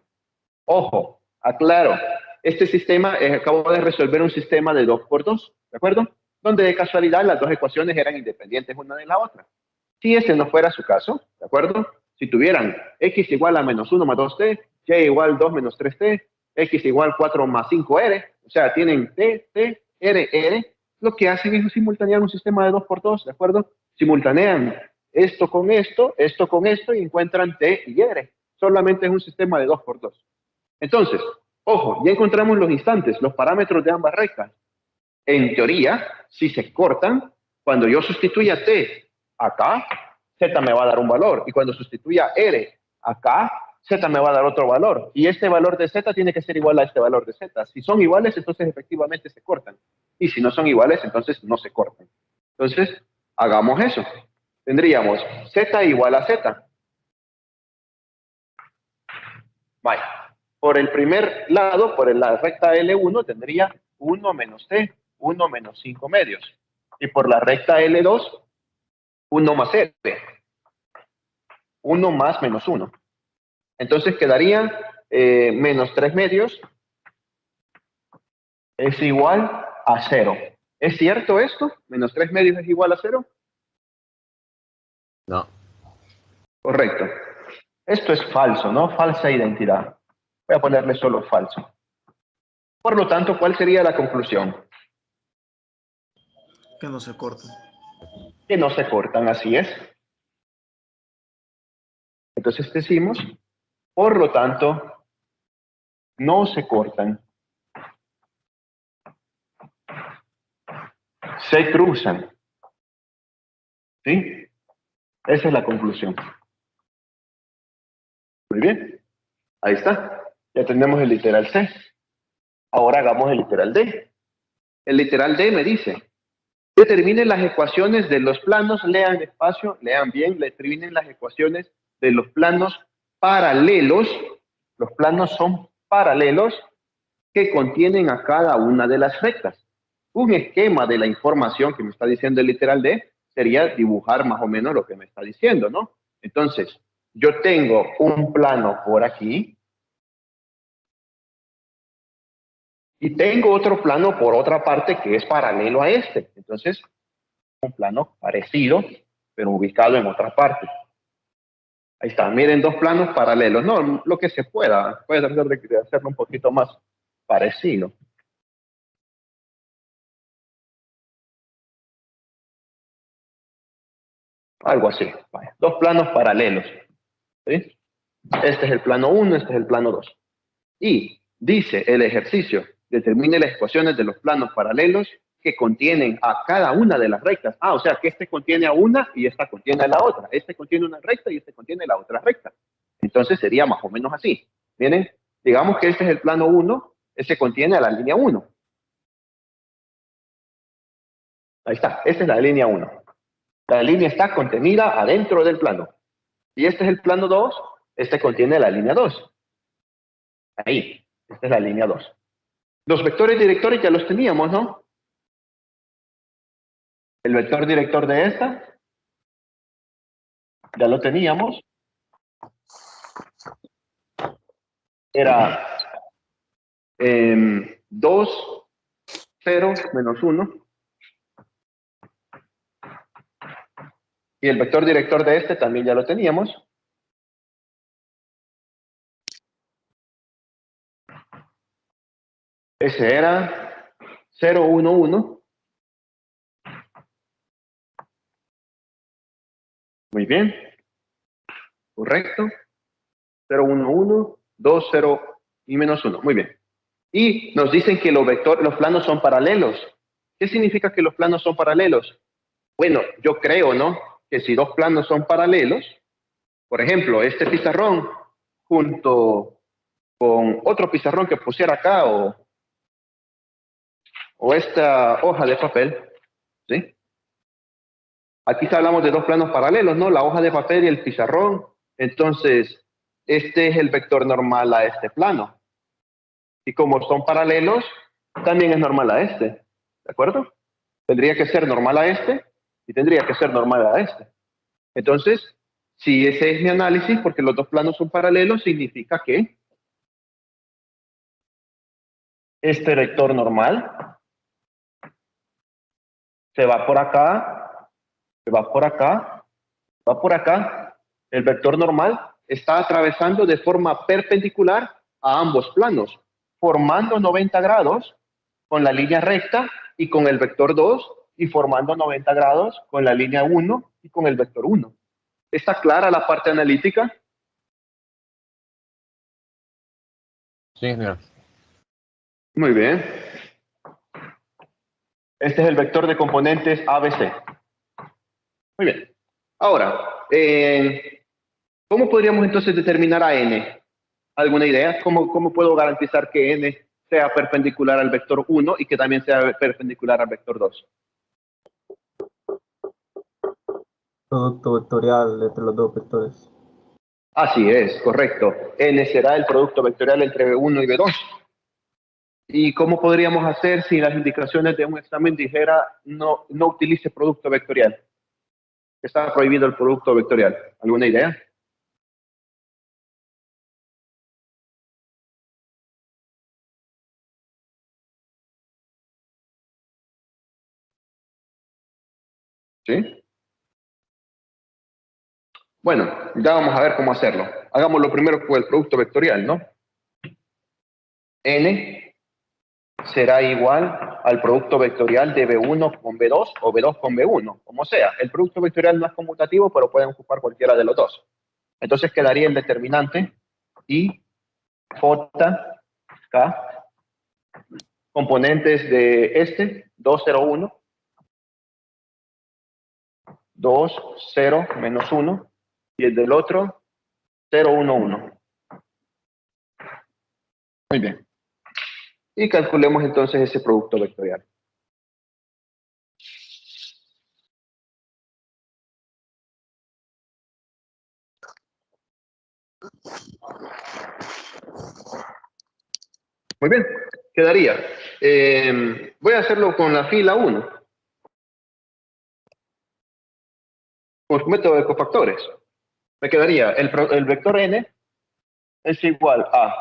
Ojo, aclaro, este sistema, acabo de resolver un sistema de 2 por 2, ¿de acuerdo? Donde de casualidad las dos ecuaciones eran independientes una de la otra. Si ese no fuera su caso, ¿de acuerdo? Si tuvieran x igual a menos 1 más 2t, y igual 2 menos 3t, x igual 4 más 5r, o sea, tienen t, r, lo que hacen es simultanear un sistema de 2 por 2, ¿de acuerdo? Simultanean esto con esto y encuentran t y r. Solamente es un sistema de 2 por 2. Entonces, ojo, ya encontramos los instantes, los parámetros de ambas rectas. En teoría, si se cortan, cuando yo sustituya t acá, z me va a dar un valor. Y cuando sustituya r acá, z me va a dar otro valor. Y este valor de z tiene que ser igual a este valor de z. Si son iguales, entonces efectivamente se cortan. Y si no son iguales, entonces no se cortan. Entonces, hagamos eso. tendríamos z igual a z. Vaya. Por el primer lado, por la recta L1, tendría 1 menos t, 1 menos 5 medios. Y por la recta L2, 1 más t, 1 más menos 1. Entonces quedaría menos 3 medios es igual a 0. ¿Es cierto esto? ¿Menos 3 medios es igual a 0? No. Correcto. Esto es falso, ¿no? Falsa identidad. Voy a ponerle solo falso. Por lo tanto, ¿cuál sería la conclusión? Que no se cortan. Que no se cortan, así es. Entonces decimos, por lo tanto, no se cortan. Se cruzan. ¿Sí? Esa es la conclusión. Muy bien. Ahí está. Ya tenemos el literal C. Ahora hagamos el literal D. El literal D me dice, determinen las ecuaciones de los planos, lean despacio, lean bien, determinen las ecuaciones de los planos paralelos. Los planos son paralelos que contienen a cada una de las rectas. Un esquema de la información que me está diciendo el literal D sería dibujar más o menos lo que me está diciendo, ¿no? Entonces, yo tengo un plano por aquí y tengo otro plano por otra parte que es paralelo a este. Entonces, un plano parecido, pero ubicado en otra parte. Ahí está, miren, dos planos paralelos. No, lo que se pueda. Puede tratar de hacerlo un poquito más parecido. Algo así. Vaya, dos planos paralelos. ¿Sí? Este es el plano 1, este es el plano 2. Y dice el ejercicio, determine las ecuaciones de los planos paralelos que contienen a cada una de las rectas. Ah, o sea que este contiene a una y esta contiene a la otra. Este contiene una recta y este contiene la otra recta. Entonces sería más o menos así. Miren, digamos que este es el plano 1, este contiene a la línea 1. Ahí está, esta es la línea 1. La línea está contenida adentro del plano. Y este es el plano 2, este contiene la línea 2. Ahí, esta es la línea 2. Los vectores directores ya los teníamos, ¿no? El vector director de esta, ya lo teníamos. Era 2, 0, menos 1. Y el vector director de este también ya lo teníamos. Ese era 0, 1, 1. Muy bien. Correcto. 0, 1, 1, 2, 0 y menos 1. Muy bien. Y nos dicen que los planos son paralelos. ¿Qué significa que los planos son paralelos? Bueno, yo creo, ¿no? Que si dos planos son paralelos, por ejemplo, este pizarrón junto con otro pizarrón que pusiera acá o esta hoja de papel, ¿sí? Aquí hablamos de dos planos paralelos, ¿no? La hoja de papel y el pizarrón. Entonces, este es el vector normal a este plano. Y como son paralelos, también es normal a este. ¿De acuerdo? Tendría que ser normal a este y tendría que ser normal a este. Entonces, si ese es mi análisis, porque los dos planos son paralelos, significa que este vector normal se va por acá, se va por acá, va por acá. El vector normal está atravesando de forma perpendicular a ambos planos, formando 90 grados con la línea recta y con el vector 2, y formando 90 grados con la línea 1 y con el vector 1. ¿Está clara la parte analítica? Sí, señor. Muy bien. Este es el vector de componentes ABC. Muy bien. Ahora, ¿cómo podríamos entonces determinar a n? ¿Alguna idea? ¿Cómo puedo garantizar que n sea perpendicular al vector 1 y que también sea perpendicular al vector 2? producto vectorial entre los dos vectores. Así es, correcto. N será el producto vectorial entre B1 y B2. ¿Y cómo podríamos hacer si las indicaciones de un examen dijera no utilice producto vectorial? Está prohibido el producto vectorial. ¿Alguna idea? ¿Sí? Bueno, ya vamos a ver cómo hacerlo. Hagámoslo primero con el producto vectorial, ¿no? N será igual al producto vectorial de B1 con B2 o B2 con B1, como sea. El producto vectorial no es conmutativo, pero pueden ocupar cualquiera de los dos. Entonces quedaría el determinante I, J, K, componentes de este, 2, 0, 1, 2, 0, menos 1, y el del otro, 0, 1, 1. Muy bien. Y calculemos entonces ese producto vectorial. Muy bien, quedaría. Voy a hacerlo con la fila 1. Con método de cofactores. Me quedaría el vector n es igual a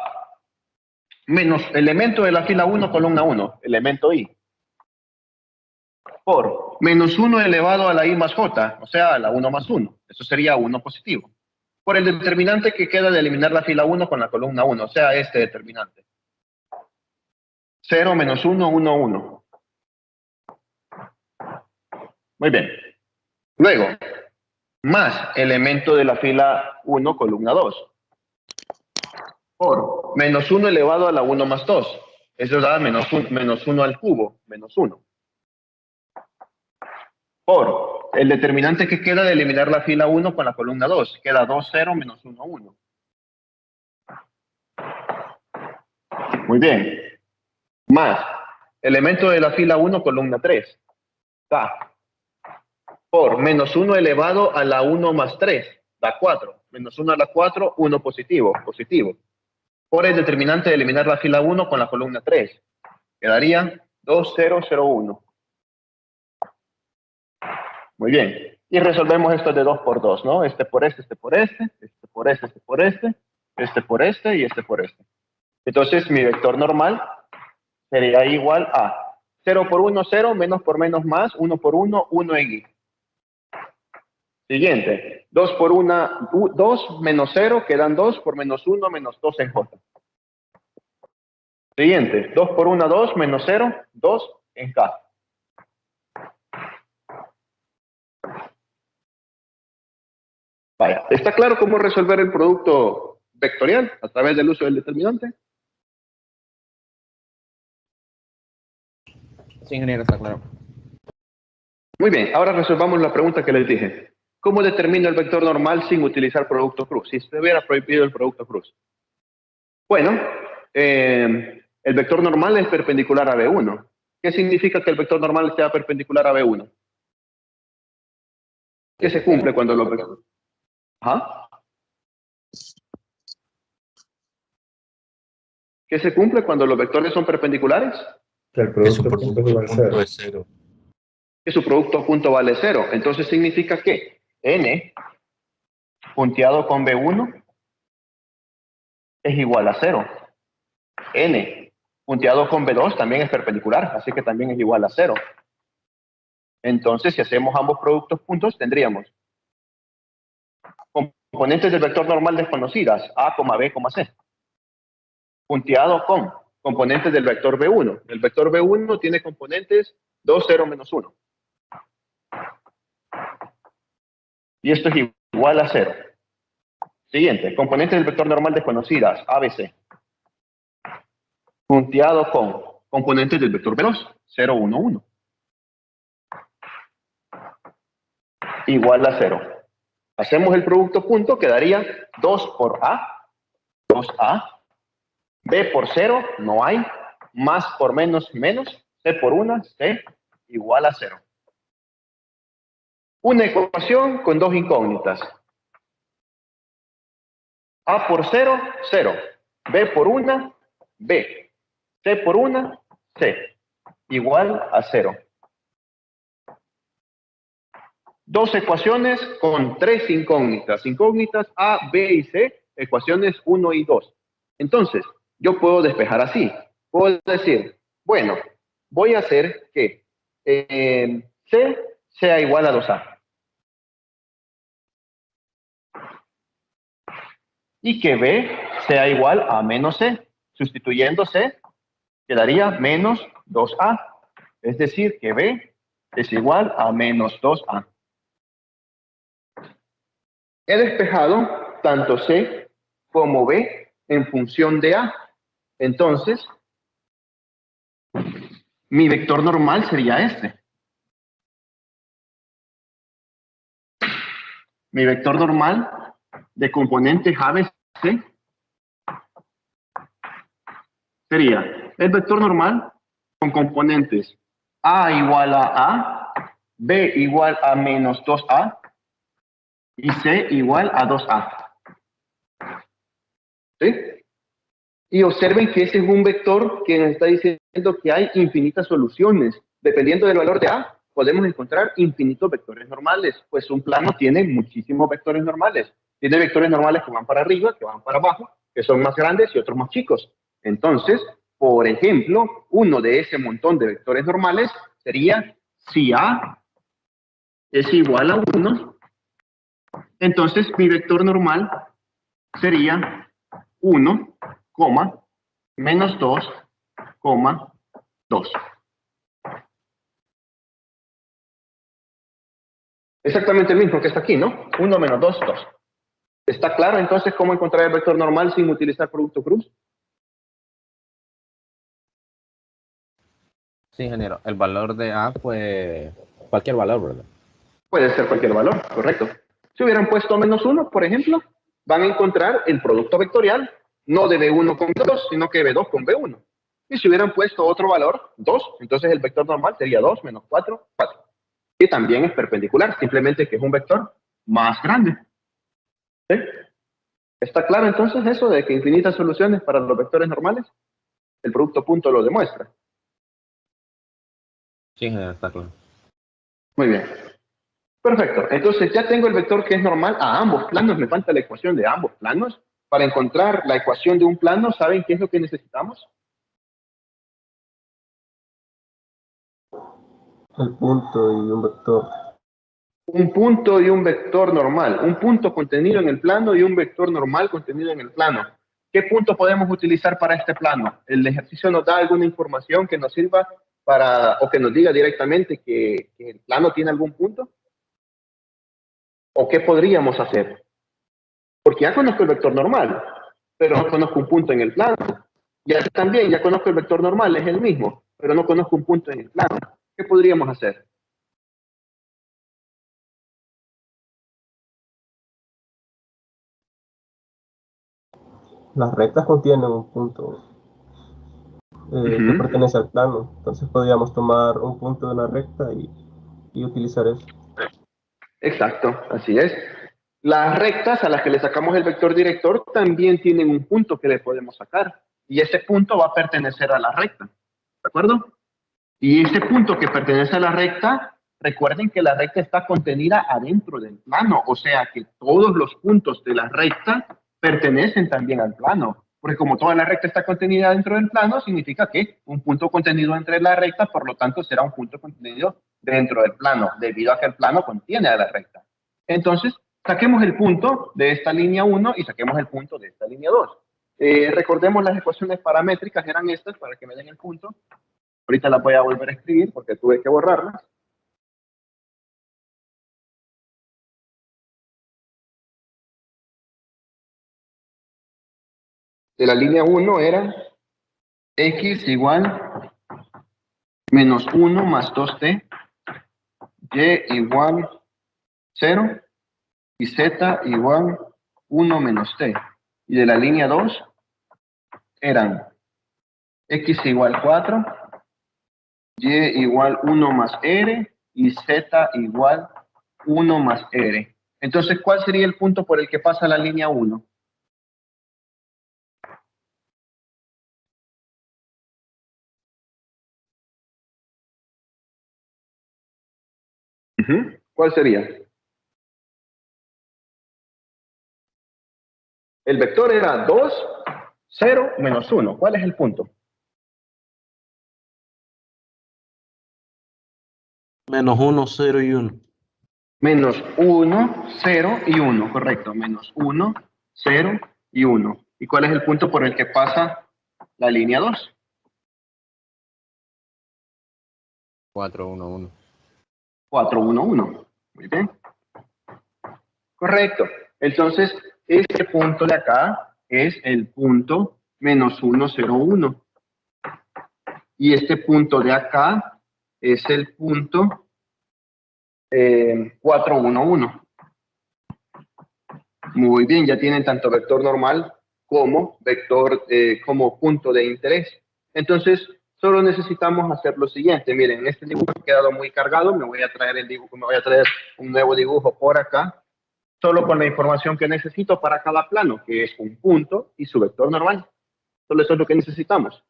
menos elemento de la fila 1, columna 1, elemento i, por menos 1 elevado a la i más j, o sea, a la 1 más 1. Eso sería 1 positivo. Por el determinante que queda de eliminar la fila 1 con la columna 1, o sea, este determinante. 0 menos 1, 1, 1. Muy bien. Luego, más elemento de la fila 1, columna 2. Por menos 1 elevado a la 1 más 2. Eso da menos 1 al cubo, menos 1. Por el determinante que queda de eliminar la fila 1 con la columna 2. Queda 2, 0, menos 1, 1. Muy bien. Más elemento de la fila 1, columna 3. K. Por menos 1 elevado a la 1 más 3. Da 4. Menos 1 a la 4, 1 positivo. Positivo. Por el determinante de eliminar la fila 1 con la columna 3. Quedaría 2, 0, 0, 1. Muy bien. Y resolvemos esto de 2 por 2, ¿no? Este por este, este por este, este por este, este por este, este por este y este por este. Entonces mi vector normal sería igual a 0 por 1, 0, menos por menos más, 1 por 1, 1 en y. Siguiente, 2 por 1, 2 menos 0, quedan 2 por menos 1, menos 2 en j. Siguiente, 2 por 1, 2, menos 0, 2 en k. Vaya, ¿está claro cómo resolver el producto vectorial a través del uso del determinante? Sí, ingeniero, está claro. Muy bien, ahora resolvamos la pregunta que les dije. ¿Cómo determino el vector normal sin utilizar producto cruz? Si se hubiera prohibido el producto cruz. Bueno, el vector normal es perpendicular a B1. ¿Qué significa que el vector normal sea perpendicular a B1? ¿Qué se cumple cuando lo vectores? ¿Ah? ¿Qué se cumple cuando los vectores son perpendiculares? Que el producto punto es igual a 0. es 0. Que su producto punto vale 0. Entonces significa que n punteado con B1 es igual a 0. N punteado con B2 también es perpendicular, así que también es igual a 0. Entonces, si hacemos ambos productos puntos, tendríamos componentes del vector normal desconocidas, A, B, C. Punteado con componentes del vector B1. El vector B1 tiene componentes 2, 0, menos 1. Y esto es igual a 0. Siguiente, componentes del vector normal desconocidas, A, B, C. Punteado con componentes del vector B2, 0, 1, 1. Igual a 0. Hacemos el producto punto, quedaría 2 por A, 2A. B por 0, no hay. Más por menos, menos. C por 1, C igual a 0. una ecuación con dos incógnitas. A por 0, 0. B por 1, B. C por 1, C. Igual a 0. Dos ecuaciones con tres incógnitas. Incógnitas A, B y C. Ecuaciones 1 y 2. Entonces, yo puedo despejar así. Puedo decir, bueno, voy a hacer que C sea igual a 2A. Y que B sea igual a menos C. Sustituyendo C, quedaría menos 2A. Es decir, que B es igual a menos 2A. He despejado tanto C como B en función de A. Entonces, mi vector normal sería este. Mi vector normal de componentes A, B, C sería el vector normal con componentes A igual a A, B igual a menos 2A y C igual a 2A. ¿Sí? Y observen que ese es un vector que nos está diciendo que hay infinitas soluciones. Dependiendo del valor de A, podemos encontrar infinitos vectores normales. Pues un plano tiene muchísimos vectores normales. Tiene vectores normales que van para arriba, que van para abajo, que son más grandes y otros más chicos. Entonces, por ejemplo, uno de ese montón de vectores normales sería si A es igual a 1, entonces mi vector normal sería 1, menos 2, 2. Exactamente el mismo que está aquí, ¿no? 1 menos 2, 2. ¿Está claro entonces cómo encontrar el vector normal sin utilizar producto cruz? Sí, ingeniero. El valor de A, pues, cualquier valor, ¿verdad? Puede ser cualquier valor, correcto. Si hubieran puesto menos 1, por ejemplo, van a encontrar el producto vectorial, no de B1 con B2, sino que B2 con B1. Y si hubieran puesto otro valor, 2, entonces el vector normal sería 2 menos 4, 4. Y también es perpendicular, simplemente que es un vector más grande. ¿Sí? ¿Está claro entonces eso de que infinitas soluciones para los vectores normales? El producto punto lo demuestra. Sí, ingeniero, está claro. Muy bien. Perfecto. Entonces ya tengo el vector que es normal a ambos planos. Me falta la ecuación de ambos planos. Para encontrar la ecuación de un plano, ¿saben qué es lo que necesitamos? El punto y un vector. Un punto y un vector normal. Un punto contenido en el plano y un vector normal contenido en el plano. ¿Qué punto podemos utilizar para este plano? ¿El ejercicio nos da alguna información que nos sirva para, o que nos diga directamente que el plano tiene algún punto? ¿O qué podríamos hacer? Porque ya conozco el vector normal, pero no conozco un punto en el plano. Y aquí también ya conozco el vector normal, es el mismo, pero no conozco un punto en el plano. ¿Qué podríamos hacer? Las rectas contienen un punto que pertenece al plano. Entonces podríamos tomar un punto de una recta y utilizar eso. Exacto, así es. Las rectas a las que le sacamos el vector director también tienen un punto que le podemos sacar. Y ese punto va a pertenecer a la recta. ¿De acuerdo? Y ese punto que pertenece a la recta, recuerden que la recta está contenida adentro del plano. O sea que todos los puntos de la recta pertenecen también al plano. Porque como toda la recta está contenida dentro del plano, significa que un punto contenido entre la recta, por lo tanto, será un punto contenido dentro del plano, debido a que el plano contiene a la recta. Entonces, saquemos el punto de esta línea 1 y saquemos el punto de esta línea 2. Recordemos las ecuaciones paramétricas, eran estas para que me den el punto. Ahorita las voy a volver a escribir porque tuve que borrarlas. De la línea 1 era x igual menos 1 más 2t, y igual 0 y z igual 1 menos t. Y de la línea 2 eran x igual 4, y igual 1 más r y z igual 1 más R. Entonces, ¿cuál sería el punto por el que pasa la línea 1? ¿Cuál sería? El vector era 2, 0, menos 1. ¿Cuál es el punto? Menos 1, 0 y 1. Menos 1, 0 y 1, correcto. Menos 1, 0 y 1. ¿Y cuál es el punto por el que pasa la línea 2? 4, 1, 1. 4, 1, 1. Muy bien. Correcto. Entonces, este punto de acá es el punto menos 1, 0, 1. Y este punto de acá es el punto 4, 1, 1. Muy bien, ya tienen tanto vector normal como vector como punto de interés. Entonces, solo necesitamos hacer lo siguiente. Miren, este dibujo ha quedado muy cargado. Me voy a traer un nuevo dibujo por acá, solo con la información que necesito para cada plano, que es un punto y su vector normal. Solo eso es lo que necesitamos.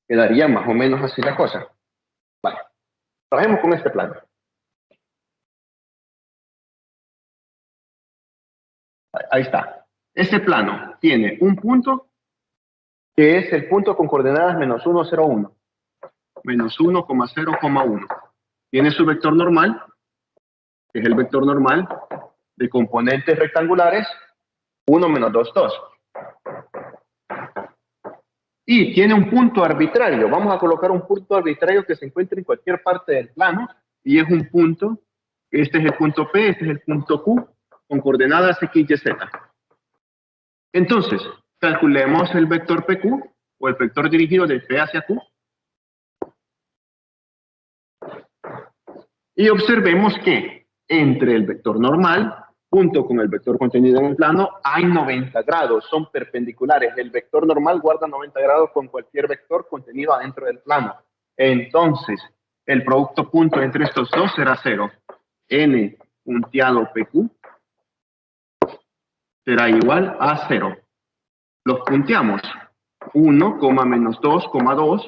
Quedaría más o menos así la cosa. Vale, trabajemos con este plano. Ahí está. Este plano tiene un punto que es el punto con coordenadas menos 1, 0, 1. Menos 1, 0, 1. Tiene su vector normal, que es el vector normal de componentes rectangulares 1, menos 2, 2. Y tiene un punto arbitrario. Vamos a colocar un punto arbitrario que se encuentre en cualquier parte del plano. Y es un punto, este es el punto P, este es el punto Q, con coordenadas X, Y, Z. Entonces, calculemos el vector PQ, o el vector dirigido de P hacia Q. Y observemos que entre el vector normal, junto con el vector contenido en el plano, hay 90 grados, son perpendiculares. El vector normal guarda 90 grados con cualquier vector contenido adentro del plano. Entonces, el producto punto entre estos dos será 0. N punteado PQ será igual a 0. Los punteamos. 1, menos 2, 2,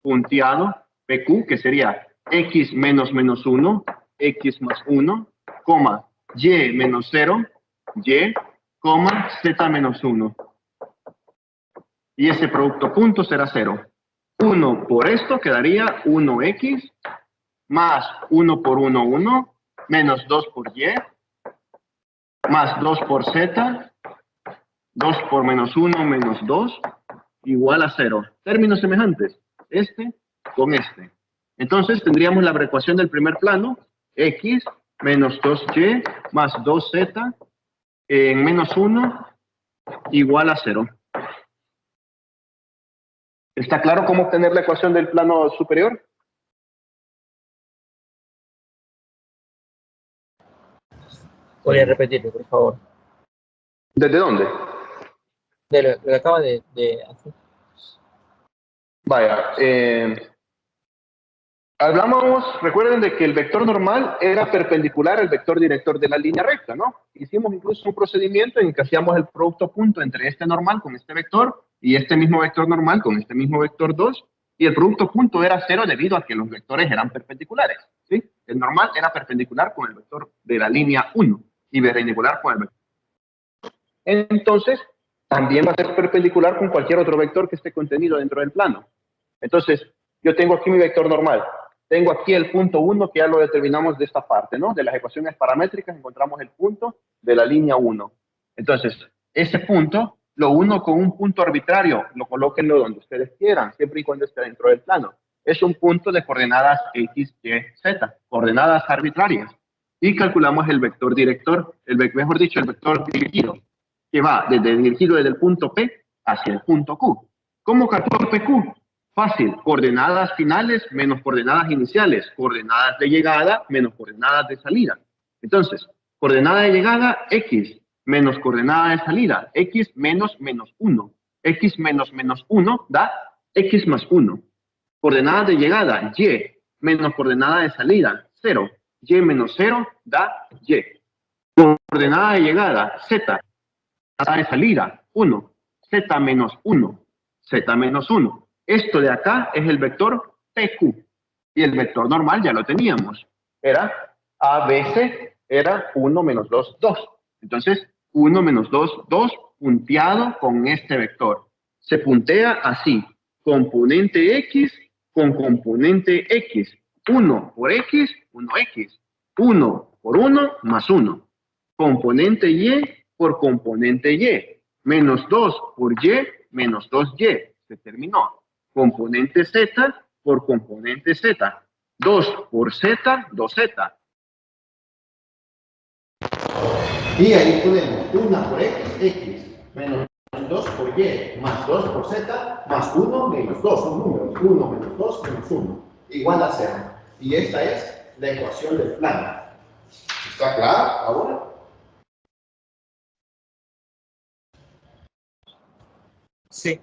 punteado PQ, que sería X menos 1, X más 1, coma, Y menos 0, Y, coma, Z menos 1. Y ese producto punto será 0. 1 por esto quedaría 1X, más 1 por 1, 1, menos 2 por Y, más 2 por Z, 2 por menos 1, menos 2, igual a 0. Términos semejantes, este con este. Entonces tendríamos la adecuación del primer plano, X menos 2Y más 2Z en menos 1 igual a 0. ¿Está claro cómo obtener la ecuación del plano superior? Voy a repetirlo, por favor. ¿Desde dónde? De lo que acaba de hacer. Vaya, hablamos, recuerden de que el vector normal era perpendicular al vector director de la línea recta, ¿no? Hicimos incluso un procedimiento en que hacíamos el producto punto entre este normal con este vector y este mismo vector normal con este mismo vector 2, y el producto punto era 0 debido a que los vectores eran perpendiculares, ¿sí? El normal era perpendicular con el vector de la línea 1 y perpendicular con el vector. Entonces, también va a ser perpendicular con cualquier otro vector que esté contenido dentro del plano. Entonces, yo tengo aquí mi vector normal. Tengo aquí el punto 1 que ya lo determinamos de esta parte, ¿no? De las ecuaciones paramétricas encontramos el punto de la línea 1. Entonces, ese punto lo uno con un punto arbitrario. Lo colóquenlo donde ustedes quieran, siempre y cuando esté dentro del plano. Es un punto de coordenadas X, Y, Z, coordenadas arbitrarias. Y calculamos el vector director, mejor dicho, el vector dirigido, que va dirigido desde el punto P hacia el punto Q. ¿Cómo calculo PQ? Fácil, coordenadas finales menos coordenadas iniciales, coordenadas de llegada menos coordenadas de salida. Entonces, coordenada de llegada, X, menos coordenada de salida, X menos menos 1. X menos menos 1 da X más 1. Coordenada de llegada, y, menos coordenada de salida, 0. Y menos 0 da y. Coordenada de llegada, z. Coordenada de salida, 1. Z menos 1. Z menos 1. Esto de acá es el vector PQ. Y el vector normal ya lo teníamos. Era ABC, era 1 menos 2, 2. Entonces, 1 menos 2, 2, punteado con este vector. Se puntea así. Componente X con componente X. 1 por X, 1X. 1 por 1 más 1. Componente Y por componente Y. Menos 2 por Y, menos 2Y. Se terminó. Componente Z por componente Z. 2 por Z, 2Z. Y ahí ponemos 1 por X, menos 2 por Y, más 2 por Z, más 1 menos 2. Son números. 1 menos 2 menos 1. Igual a 0. Y esta es la ecuación del plano. ¿Está claro ahora? Sí.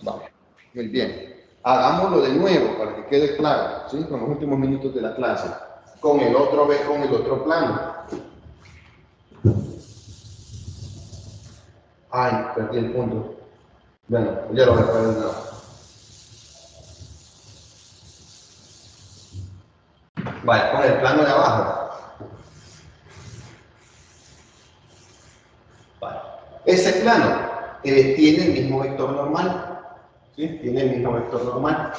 Vale, muy bien. Hagámoslo de nuevo para que quede claro, ¿sí? Con los últimos minutos de la clase. Con el otro plano. Ay, perdí el punto. Bueno, ya lo voy a poner de nuevo. Vale, con el plano de abajo. Vale. Ese plano tiene el mismo vector normal. ¿Sí? Tiene el mismo vector normal.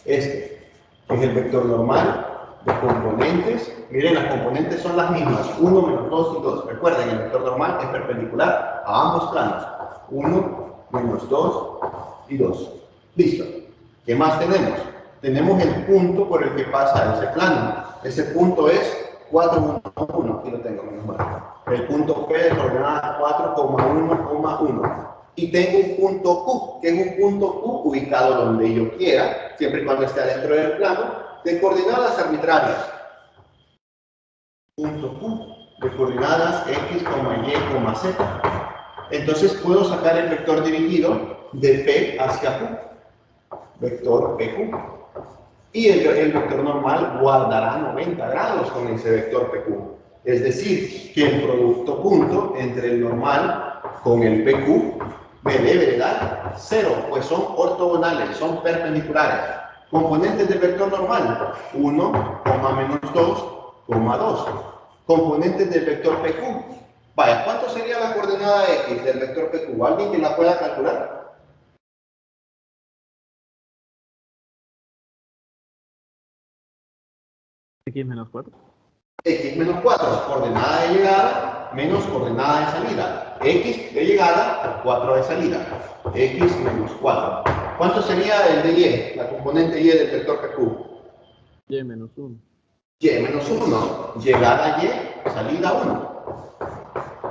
Este es el vector normal de componentes. Miren, las componentes son las mismas. 1 menos 2 y 2. Recuerden, el vector normal es perpendicular a ambos planos. 1 menos 2 y 2. Listo. ¿Qué más tenemos? Tenemos el punto por el que pasa ese plano. Ese punto es 4, 1, 1. Aquí lo tengo, menos mal. El punto P de coordenada 4,1,1. Y tengo un punto Q, que es un punto Q ubicado donde yo quiera, siempre y cuando esté dentro del plano, de coordenadas arbitrarias. Punto Q de coordenadas X, Y, Z. Entonces puedo sacar el vector dirigido de P hacia Q. Vector PQ. Y el vector normal guardará 90 grados con ese vector PQ. Es decir, que el producto punto entre el normal con el PQ me debe de dar 0, pues son ortogonales, son perpendiculares. Componentes del vector normal, 1, menos 2, 2. Componentes del vector PQ. Vaya, ¿cuánto sería la coordenada X del vector PQ? ¿Alguien que la pueda calcular? X menos 4. X menos 4, coordenada de llegada menos coordenada de salida. X de llegada, 4 de salida. X menos 4. ¿Cuánto sería el de Y, la componente Y del vector PQ? Y menos 1. Y menos 1. Llegada Y, salida 1.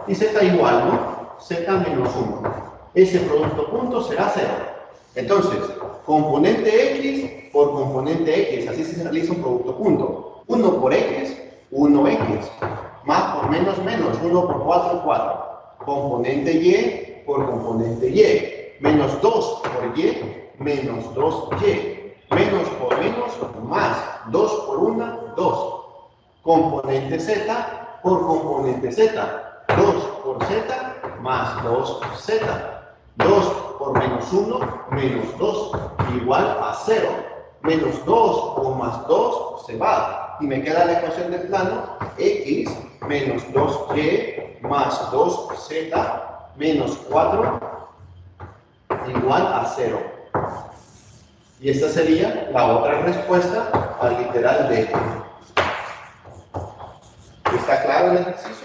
Y Z igual, ¿no? Z menos 1. Ese producto punto será 0. Entonces, componente X por componente X. Así se realiza un producto punto. 1 por X, 1X. Más por menos, menos. 1 por 4, 4. Componente Y por componente Y. Menos 2 por Y, menos 2Y. Menos por menos, más. 2 por 1, 2. Componente Z por componente Z. 2 por Z, más 2Z. 2 por menos 1, menos 2, igual a 0. Menos 2 o más 2 se va. Y me queda la ecuación del plano X menos 2Y más 2Z menos 4 igual a 0. Y esta sería la otra respuesta al literal D. ¿Está claro el ejercicio?